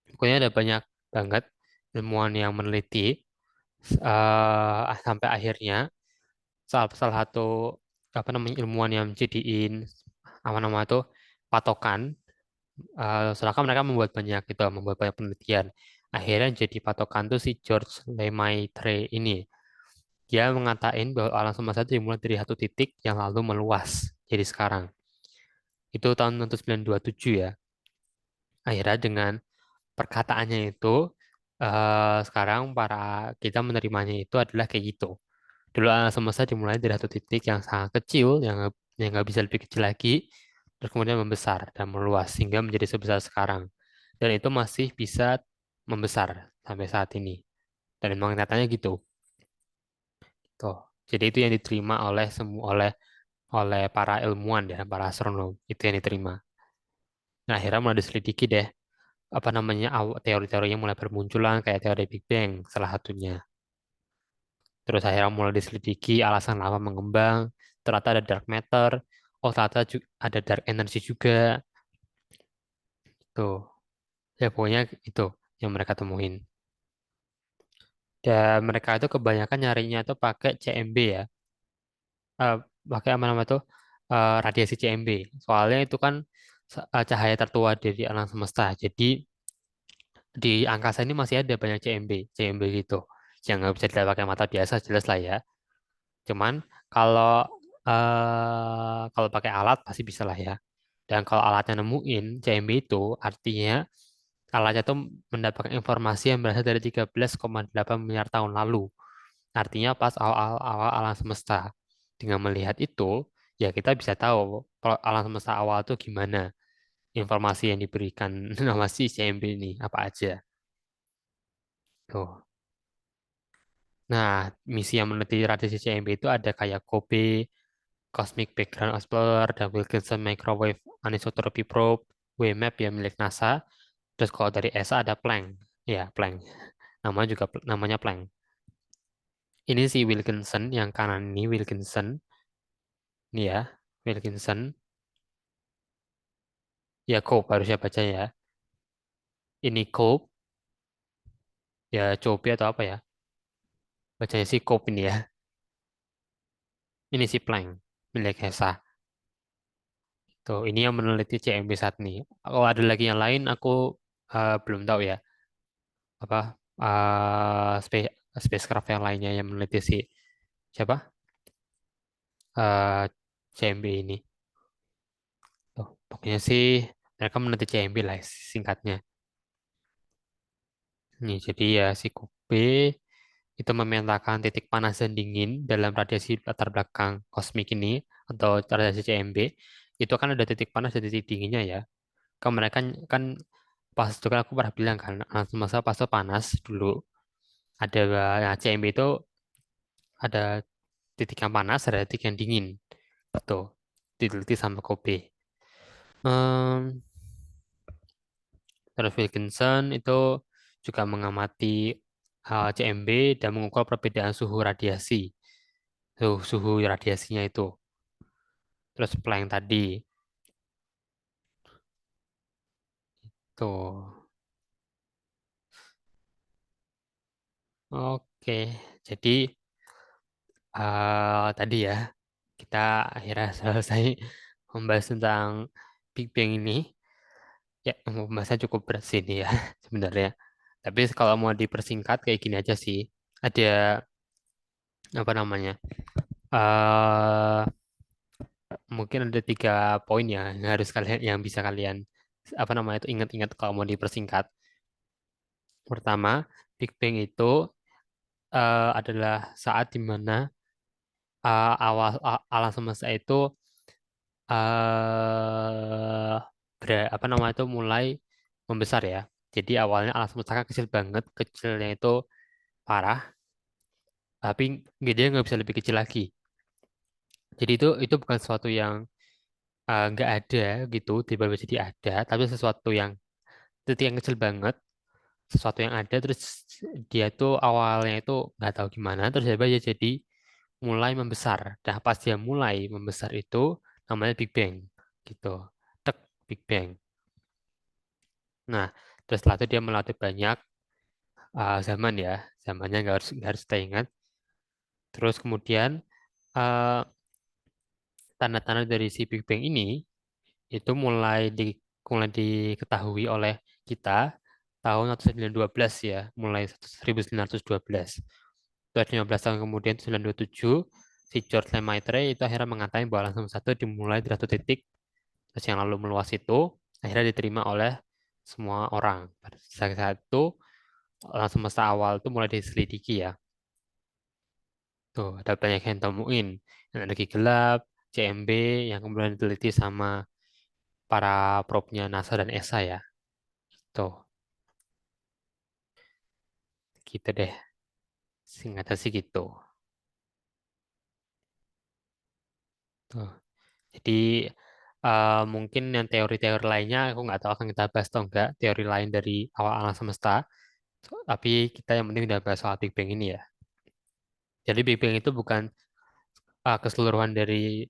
Pokoknya ada banyak banget ilmuwan yang meneliti sampai akhirnya salah satu apa namanya ilmuwan yang jadiin apa nama itu patokan. Sedangkan mereka membuat banyak penelitian. Akhirnya jadi patokan tuh si George Lemaitre ini. Dia mengatakan bahwa alam semesta itu dimulai dari satu titik yang lalu meluas. Jadi sekarang. Itu tahun 1927 ya. Akhirnya dengan perkataannya itu, sekarang para kita menerimanya itu adalah kayak gitu. Dulu alam semesta dimulai dari satu titik yang sangat kecil, yang nggak bisa lebih kecil lagi, terus kemudian membesar dan meluas sehingga menjadi sebesar sekarang. Dan itu masih bisa membesar sampai saat ini. Dan memang nyatanya gitu. Tuh. Jadi itu yang diterima oleh semua oleh oleh para ilmuwan ya, para astronom. Itu yang diterima. Nah, akhirnya mulai diselidiki deh, apa namanya, teori-teori yang mulai bermunculan, kayak teori Big Bang, salah satunya. Terus akhirnya mulai diselidiki alasan lava mengembang, ternyata ada dark matter, oh ternyata ada dark energy juga. Tuh, ya pokoknya itu yang mereka temuin. Dan mereka itu kebanyakan nyarinya itu pakai CMB ya. Eh, Pakai apa nama tuh, radiasi CMB. Soalnya itu kan cahaya tertua dari alam semesta. Jadi di angkasa ini masih ada banyak CMB, CMB gitu. Yang nggak bisa dilihat pakai mata biasa, jelas lah ya. Cuman kalau kalau pakai alat pasti bisa lah ya. Dan kalau alatnya nemuin CMB itu, artinya alatnya itu mendapatkan informasi yang berasal dari 13,8 miliar tahun lalu. Artinya pas awal-awal alam semesta. Dengan melihat itu, ya kita bisa tahu kalau alam semesta awal itu gimana. Informasi yang diberikan nama si CMB ini apa aja. Tuh. Nah, misi yang meneliti radiasi CMB itu ada kayak COBE, Cosmic Background Explorer, dan Wilkinson Microwave Anisotropy Probe, WMAP ya milik NASA. Terus kalau dari ESA ada Planck. Ya, Planck. Namanya Planck. Ini si Wilkinson yang kanan ini Wilkinson. Ini ya, Wilkinson. Ya, Cope harusnya baca ya. Ini Cope, ya Cope atau apa ya? Bacanya si Cope ini ya. Ini si Planck milik ESA. Tuh, ini yang meneliti CMB saat ini. Kalau ada lagi yang lain, aku belum tahu ya. Apa spacecraft yang lainnya yang meneliti si siapa? eh CMB ini. Tuh, pokoknya sih mereka meneliti CMB lah singkatnya. Nih, jadi ya si Kobe itu memetakan titik panas dan dingin dalam radiasi latar belakang kosmik ini atau radiasi CMB. Itu kan ada titik panas dan titik dinginnya ya. Kan mereka kan pas itu kan aku pernah bilang kan, masa pas itu panas dulu ada ya, CMB itu ada titik yang panas, ada titik yang dingin. Tuh, diteliti sama Kobe. Em, Terus Wilkinson itu juga mengamati CMB dan mengukur perbedaan suhu radiasi. Suhu radiasinya itu. Terus Planck tadi. Tuh. Oke. Jadi tadi ya kita akhirnya selesai membahas tentang Big Bang ini. Ya, pembahasan cukup berat sih ini ya sebenarnya. Tapi kalau mau dipersingkat kayak gini aja sih. Ada apa namanya? eh Mungkin ada 3 poin ya yang harus kalian yang bisa kalian apa namanya itu ingat-ingat kalau mau dipersingkat. Pertama, Big Bang itu adalah saat di mana alam semesta itu eh apa namanya itu mulai membesar ya. Jadi awalnya alam semesta kan kecil banget, kecilnya itu parah, tapi dia nggak bisa lebih kecil lagi. Jadi itu bukan sesuatu yang nggak ada gitu, tiba-tiba jadi ada, tapi sesuatu yang titik yang kecil banget, sesuatu yang ada, terus dia tuh awalnya itu nggak tahu gimana, terus tiba dia jadi mulai membesar. Nah, pas dia mulai membesar itu namanya Big Bang gitu. Tek, Big Bang. Nah, terus setelah itu dia melalui banyak zaman ya, zamannya nggak harus kita ingat. Terus kemudian eh, tanda-tanda dari si Big Bang ini itu mulai diketahui oleh kita tahun 1912 ya, mulai 1912. Terus 15 tahun kemudian 1927 si George Lemaitre itu akhirnya mengatakan bahwa langsung satu dimulai dari satu titik, terus yang lalu meluas itu akhirnya diterima oleh semua orang. Pada saat itu alam semesta awal itu mulai diselidiki ya. Tuh, ada banyak yang temuin. Energi gelap, CMB yang kemudian diteliti sama para probe-nya NASA dan ESA ya. Tuh, gitu deh. Singkatnya sih gitu. Tuh. Jadi mungkin yang teori-teori lainnya aku nggak tahu akan kita bahas atau enggak teori lain dari awal alam semesta. Tapi kita yang penting udah bahas soal Big Bang ini ya. Jadi Big Bang itu bukan keseluruhan dari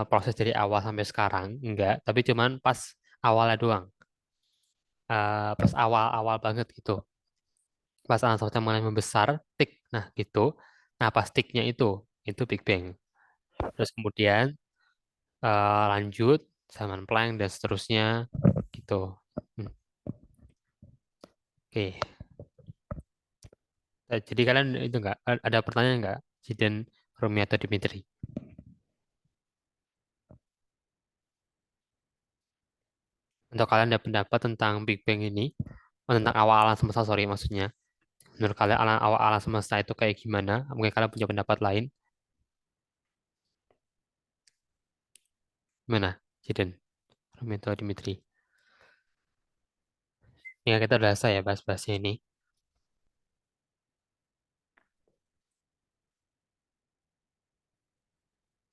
proses dari awal sampai sekarang, enggak. Tapi cuman pas awalnya doang. Pas awal-awal banget gitu. Pas alam semesta mulai membesar, tik. Nah gitu. Nah pas tiknya itu Big Bang. Terus kemudian lanjut, zaman Planck dan seterusnya gitu. Hmm, Oke. Jadi kalian itu enggak ada pertanyaan enggak? Jiden, Rumi atau Dimitri? Untuk kalian ada pendapat tentang Big Bang ini? Oh, tentang awal alam semesta, sorry maksudnya. Menurut kalian awal alam semesta itu kayak gimana? Mungkin kalian punya pendapat lain? Gimana? Jiden, Rumi atau Dimitri? Ya kita udah selesai ya bahas-bahasnya ini.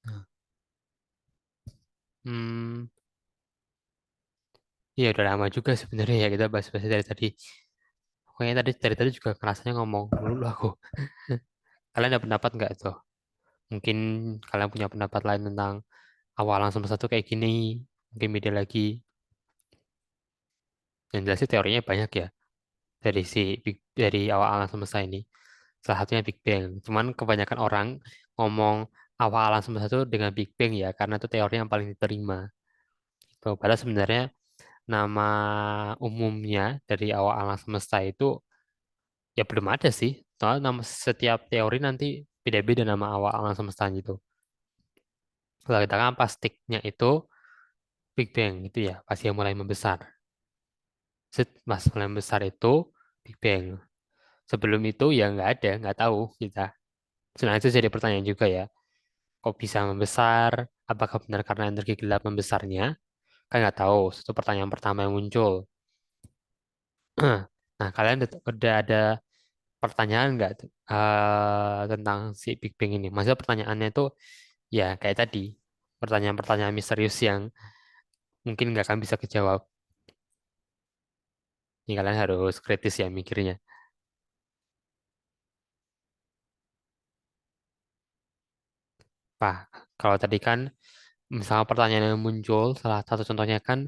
Nah, Hmm, iya udah lama juga sebenarnya ya kita bahas-bahas dari tadi. Pokoknya tadi dari tadi juga kerasanya ngomong dulu aku. Kalian ada pendapat nggak tuh? Mungkin kalian punya pendapat lain tentang awal alam semesta tuh kayak gini. Mungkin beda lagi. Yang jelas sih teorinya banyak ya dari awal alam semesta ini. Salah satunya Big Bang. Cuman kebanyakan orang ngomong awal alam semesta itu dengan Big Bang ya, karena itu teori yang paling diterima. Gitu. Padahal sebenarnya nama umumnya dari awal alam semesta itu ya belum ada sih. Soalnya nama setiap teori nanti beda-beda nama awal alam semesta itu. Kalau kita kan pas sticknya itu Big Bang itu ya, pasti yang mulai membesar. Pas mulai membesar itu Big Bang. Sebelum itu ya nggak ada, nggak tahu kita. Sebenarnya itu jadi pertanyaan juga ya. Kok bisa membesar? Apakah benar karena energi gelap membesarnya? Kan nggak tahu. Itu pertanyaan pertama yang muncul. Nah, kalian udah ada pertanyaan nggak tentang si Big Bang ini? Maksudnya pertanyaannya itu ya kayak tadi. Pertanyaan-pertanyaan misterius yang mungkin nggak akan bisa kejawab. Ini kalian harus kritis ya mikirnya. Pak, kalau tadi kan misalnya pertanyaan yang muncul, salah satu contohnya kan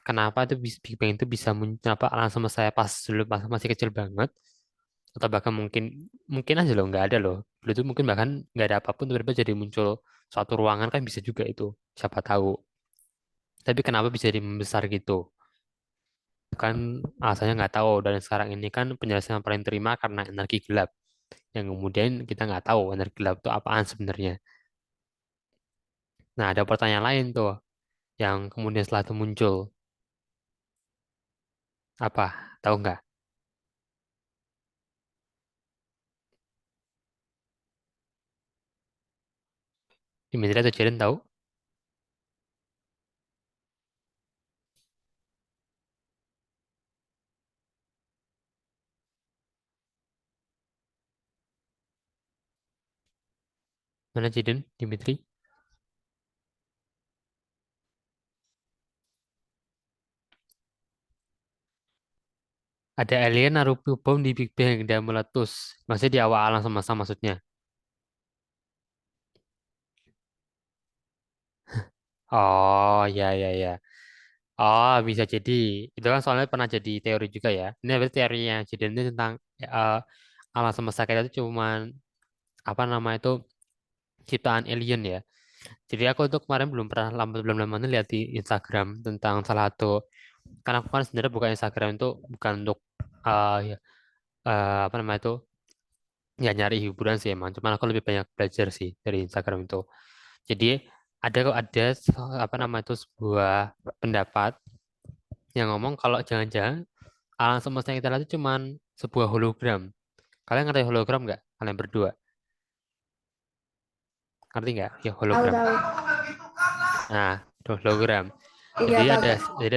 kenapa itu Big Bang itu bisa muncul, kenapa alam semesta saya pas dulu pas masih kecil banget, atau bahkan mungkin mungkin aja loh nggak ada loh. Dulu itu mungkin bahkan nggak ada apapun tiba-tiba jadi muncul suatu ruangan kan bisa juga itu. Siapa tahu. Tapi kenapa bisa jadi membesar gitu? Kan alasannya nggak tahu dan sekarang ini kan penjelasan yang paling terima karena energi gelap. Yang kemudian kita nggak tahu energi gelap itu apaan sebenarnya. Nah, ada pertanyaan lain tuh yang kemudian setelah itu muncul. Apa? Tahu nggak? Dimitri atau Jaren tahu? Mana Jaren? Dimitri? Ada alien naruh bom di Big Bang dan meletus. Maksudnya di awal alam semesta maksudnya. Oh, ya, ya, ya. Oh, bisa jadi. Itu kan soalnya pernah jadi teori juga ya. Ini berarti teorinya jadi ini tentang eh, alam semesta kita itu cuman apa nama itu ciptaan alien ya. Jadi aku tuh kemarin belum lama ini lihat di Instagram tentang salah satu karena aku kan sebenarnya buka Instagram itu bukan untuk ya, apa nama itu ya nyari hiburan sih emang. Cuman aku lebih banyak belajar sih dari Instagram itu. Jadi ada apa nama itu sebuah pendapat yang ngomong kalau jangan-jangan alam semesta yang kita lihat itu cuman sebuah hologram. Kalian ngerti hologram nggak? Kalian berdua ngerti nggak? Ya Tahu hologram. tahu. Nah, itu hologram. Iya tahu tahu. Jadi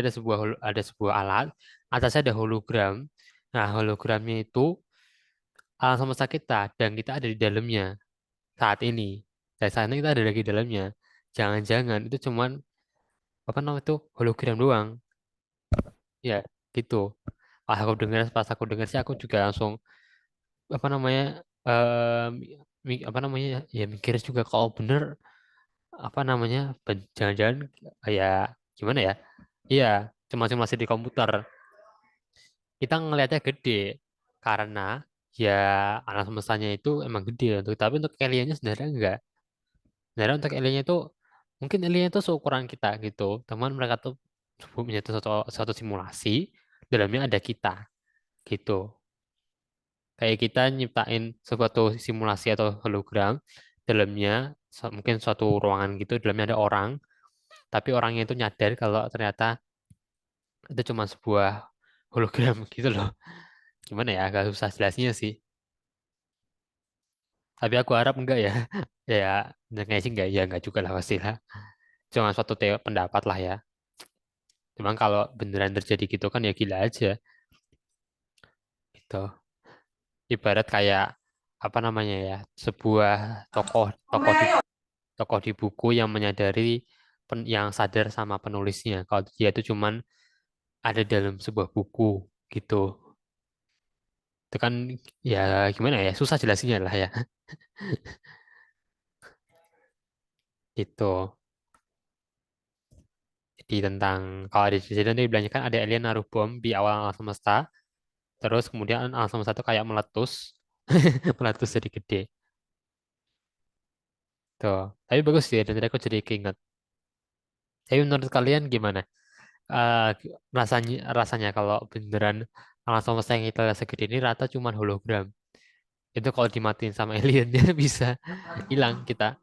ada sebuah alat atasnya ada hologram. Nah, hologramnya itu alam semesta kita dan kita ada di dalamnya saat ini. Dan saat ini kita ada lagi di dalamnya. jangan-jangan itu cuman apa namanya itu hologram doang. Ya, gitu. Pas aku dengar sih aku juga langsung apa namanya apa namanya ya mikir juga kalau bener apa namanya jangan-jangan ya gimana ya? Iya, cuma simulasi di komputer. Kita ngelihatnya gede karena ya alam semestanya itu emang gede untuk tapi untuk aliennya sebenarnya enggak. Sebenarnya untuk aliennya itu mungkin aliennya itu seukuran kita gitu. Teman mereka tuh punya itu suatu simulasi dalamnya ada kita gitu. Kayak kita nyiptain suatu simulasi atau hologram dalamnya mungkin suatu ruangan gitu dalamnya ada orang tapi orangnya itu nyadar kalau ternyata itu cuma sebuah hologram gitu loh. Gimana ya agak susah jelasnya sih. Tapi aku harap enggak ya. Ya, enggak sih enggak ya enggak juga lah pasti lah. Cuma suatu pendapat lah ya. Cuman kalau beneran terjadi gitu kan ya gila aja gitu. Ibarat kayak apa namanya ya, sebuah tokoh tokoh di tokoh di buku yang menyadari yang sadar sama penulisnya kalau dia itu cuman ada dalam sebuah buku gitu. Itu kan ya gimana ya, susah jelasinnya lah ya. Itu. Jadi tentang kalau di sini nanti bilangnya kan ada alien naruh bom di awal alam semesta, terus kemudian alam semesta itu kayak meletus, meletus jadi gede. Tuh. Tapi bagus sih, dan tadi aku jadi keinget. Tapi menurut kalian gimana? Eh, rasanya rasanya kalau beneran alam semesta yang kita lihat segede ini rata cuman hologram. Itu kalau dimatiin sama aliennya bisa hilang kita,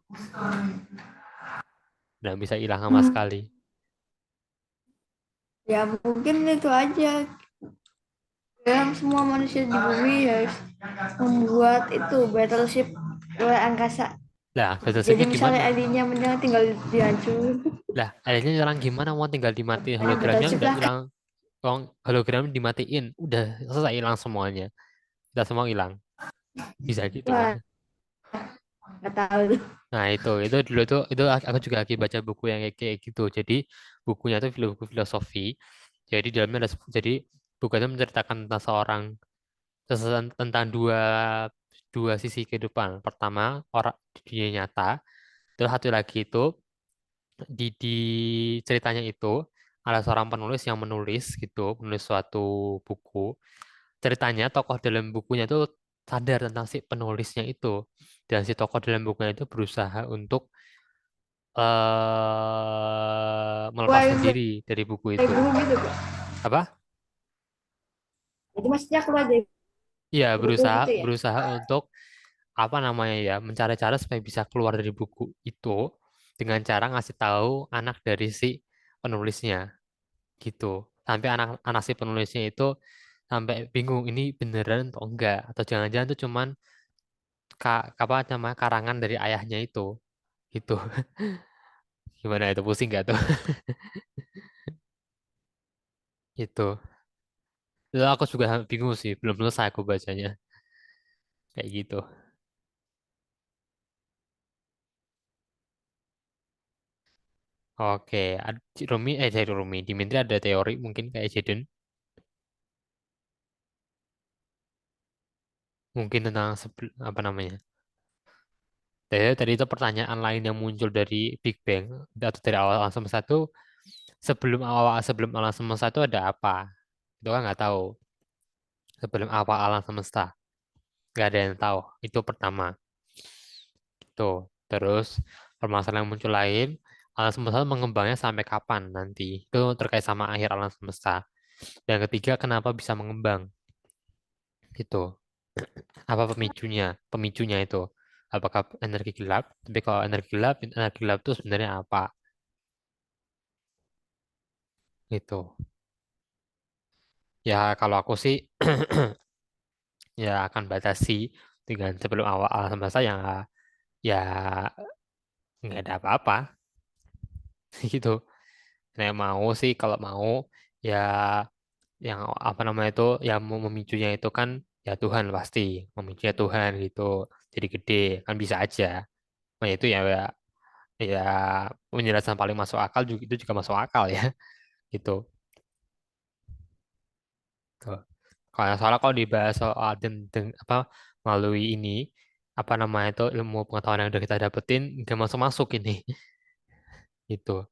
nggak bisa hilang sama Hmm, sekali. ya mungkin itu aja. Yang semua manusia di bumi harus membuat itu battleship luar angkasa. Lah, Jadi battleshipnya misalnya gimana? aliennya menyerang tinggal dihancurin. Lah, aliennya hilang gimana? Mau tinggal dimatiin Main hologramnya battleship udah lah. hilang. Hologram dimatiin, udah selesai hilang semuanya. Kita semua hilang. Bisa gitu kan? Wah, nggak tahu tuh. Nah itu dulu tuh itu aku juga lagi baca buku yang kayak gitu. Jadi bukunya tuh buku filosofi. Jadi dalamnya jadi buku itu menceritakan tentang tentang dua dua sisi kehidupan. Pertama orang di dunia nyata. Terus satu lagi itu di ceritanya itu ada seorang penulis yang menulis gitu, menulis suatu buku. Ceritanya tokoh dalam bukunya itu sadar tentang si penulisnya itu dan si tokoh dalam bukunya itu berusaha untuk melepaskan Keluar diri dari buku dari itu. bumi gitu kok. Apa? Jadi maksudnya keluar dari Iya, buku berusaha gitu ya. berusaha untuk apa namanya ya, mencari cara supaya bisa keluar dari buku itu dengan cara ngasih tahu anak dari si penulisnya gitu. Sampai anak si penulisnya itu sampai bingung ini beneran atau enggak atau jangan-jangan itu cuman apa nama karangan dari ayahnya itu gitu. Gimana itu pusing nggak tuh? Itu. Itu aku juga bingung sih, belum selesai aku bacanya kayak gitu. Oke, Rumi dari Rumi, Dimitri ada teori mungkin kayak Jaden, mungkin tentang apa namanya? Tadi itu pertanyaan lain yang muncul dari Big Bang atau dari awal alam semesta itu sebelum alam semesta itu ada apa? Itu kan nggak tahu. Sebelum awal alam semesta nggak ada yang tahu. Itu pertama. Itu. Terus permasalahan yang muncul lain, alam semesta mengembangnya sampai kapan nanti? Itu terkait sama akhir alam semesta. Dan ketiga, kenapa bisa mengembang? Gitu. Apa pemicunya? Pemicunya itu. Apakah energi gelap? Tapi kalau energi gelap itu sebenarnya apa? Gitu. Ya, kalau aku sih ya akan batasi dengan sebelum awal alam semesta yang ya nggak ada apa-apa gitu. Nah, mau sih kalau mau ya yang apa namanya itu yang mau memicunya itu kan ya Tuhan pasti memicunya Tuhan gitu. Jadi gede kan bisa aja. Nah, itu ya Ya, penjelasan paling masuk akal juga itu juga masuk akal ya, gitu. Tuh. Kalau soalnya kalau dibahas soal apa melalui ini apa namanya itu ilmu pengetahuan yang udah kita dapetin nggak masuk masuk ini, gitu.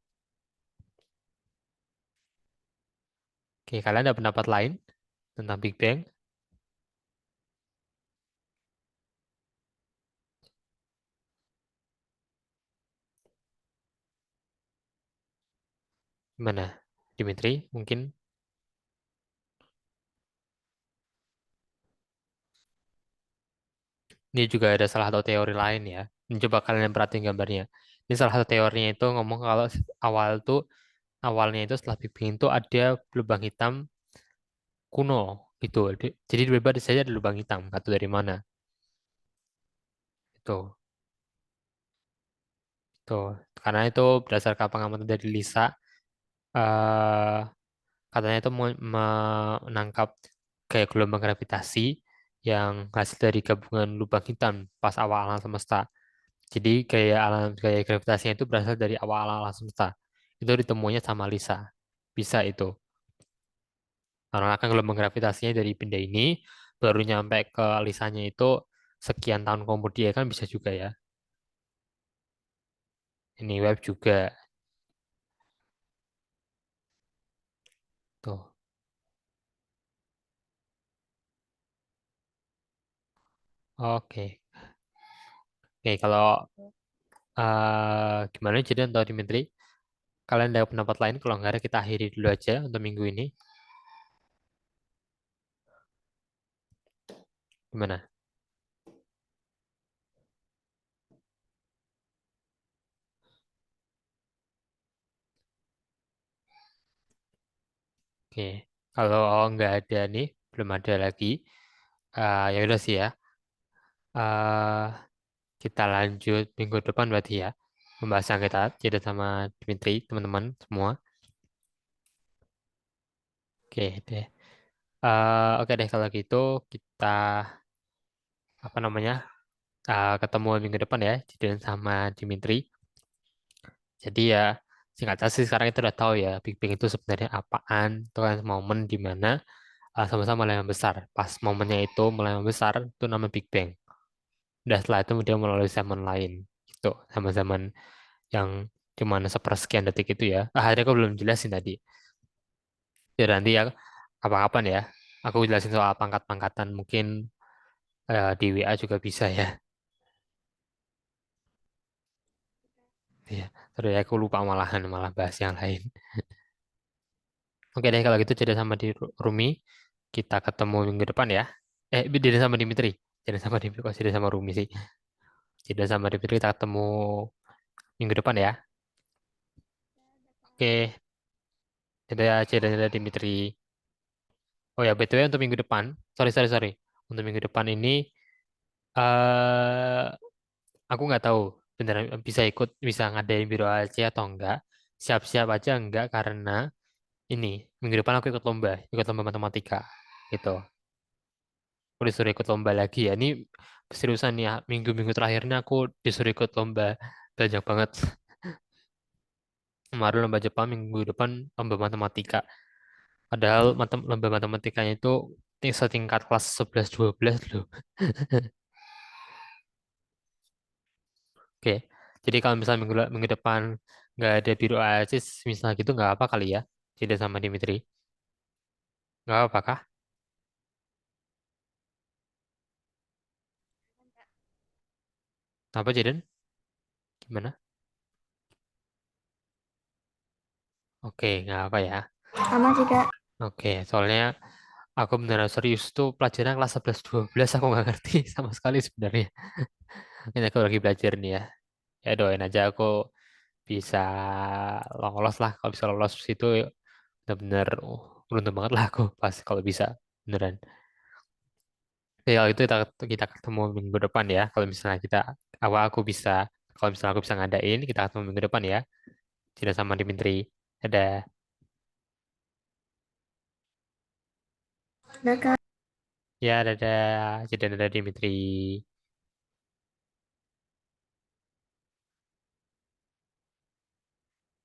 Oke, kalian ada pendapat lain tentang Big Bang? Gimana, Dimitri? Mungkin ini juga ada salah satu teori lain ya. Ini coba kalian perhatiin gambarnya. Ini salah satu teorinya itu ngomong kalau awalnya itu setelah Big Bang itu ada lubang hitam kuno gitu. Jadi tiba-tiba saja ada lubang hitam. Nggak tahu dari mana. Itu, itu. Karena itu berdasarkan pengamatan dari Lisa, eh, katanya itu menangkap kayak gelombang gravitasi yang hasil dari gabungan lubang hitam pas awal alam semesta. Jadi gaya gravitasinya itu berasal dari awal alam semesta. Itu ditemunya sama Lisa. Bisa itu. Karena kan gelombang gravitasinya dari benda ini baru nyampe ke Lisanya itu sekian tahun kemudian kan bisa juga ya. Ini web juga tuh. Oke. Oke, kalau gimana jadi untuk Dimitri? Kalian ada pendapat lain? Kalau nggak ada kita akhiri dulu aja untuk minggu ini. Gimana? Oke. Kalau nggak ada nih, belum ada lagi. Ya udah sih ya. eh kita lanjut minggu depan berarti ya. Pembahasan kita jadi sama Dimitri, teman-teman semua. Oke deh. Oke deh kalau gitu kita apa namanya ketemu minggu depan ya, Jidan sama Dimitri. Jadi ya singkatnya sih sekarang kita udah tahu ya Big Bang itu sebenarnya apaan. Itu kan momen di mana sama-sama mulai membesar. Pas momennya itu mulai membesar itu nama Big Bang. Udah setelah itu dia melalui zaman lain gitu, sama zaman yang cuman sepersekian detik itu ya. Hari aku belum jelasin tadi. Ya nanti ya apa-kapan ya. Aku jelasin soal pangkat-pangkatan mungkin di WA juga bisa ya. Ya, terus ya aku lupa malahan malah bahas yang lain. Oke deh kalau gitu jadi sama di Rumi. Kita ketemu minggu depan ya. Jadi sama Dimitri. Jadi sama Dimitri kok jadi sama Rumi sih. Jadi sama Dimitri kita ketemu minggu depan ya. Oke, dadah Dimitri. Oh ya, BTW untuk minggu depan. Sorry, sorry, sorry. Untuk minggu depan ini eh aku nggak tahu beneran bisa ngadain biro AC atau enggak. Siap-siap aja enggak karena ini minggu depan aku ikut lomba matematika gitu. Aku disuruh ikut lomba lagi ya. Ini seriusan ya, minggu-minggu terakhirnya aku disuruh ikut lomba banyak banget. Kemarin lomba Jepang, minggu depan lomba matematika. Padahal lomba matematikanya itu setingkat kelas 11-12 loh. Oke, jadi kalau misalnya minggu depan nggak ada biro ASIS, misalnya gitu nggak apa kali ya? Tidak sama Dimitri. Nggak apa kah? Apa Jaden? Gimana? Oke, nggak apa ya. Sama sih Kak. Oke, soalnya aku beneran serius tuh pelajaran kelas 11-12 aku nggak ngerti sama sekali sebenarnya. Ini aku lagi belajar nih ya. Ya doain aja aku bisa lolos lah. Kalau bisa lolos itu bener-bener beruntung banget lah aku pas kalau bisa beneran. Oke, kalau itu kita ketemu minggu depan ya. Aku bisa kalau misalnya aku bisa ngadain kita ketemu minggu depan ya. Tidak sama Dimitri. Dadah. Udah Kak. Ya dadah. Dadah Dimitri.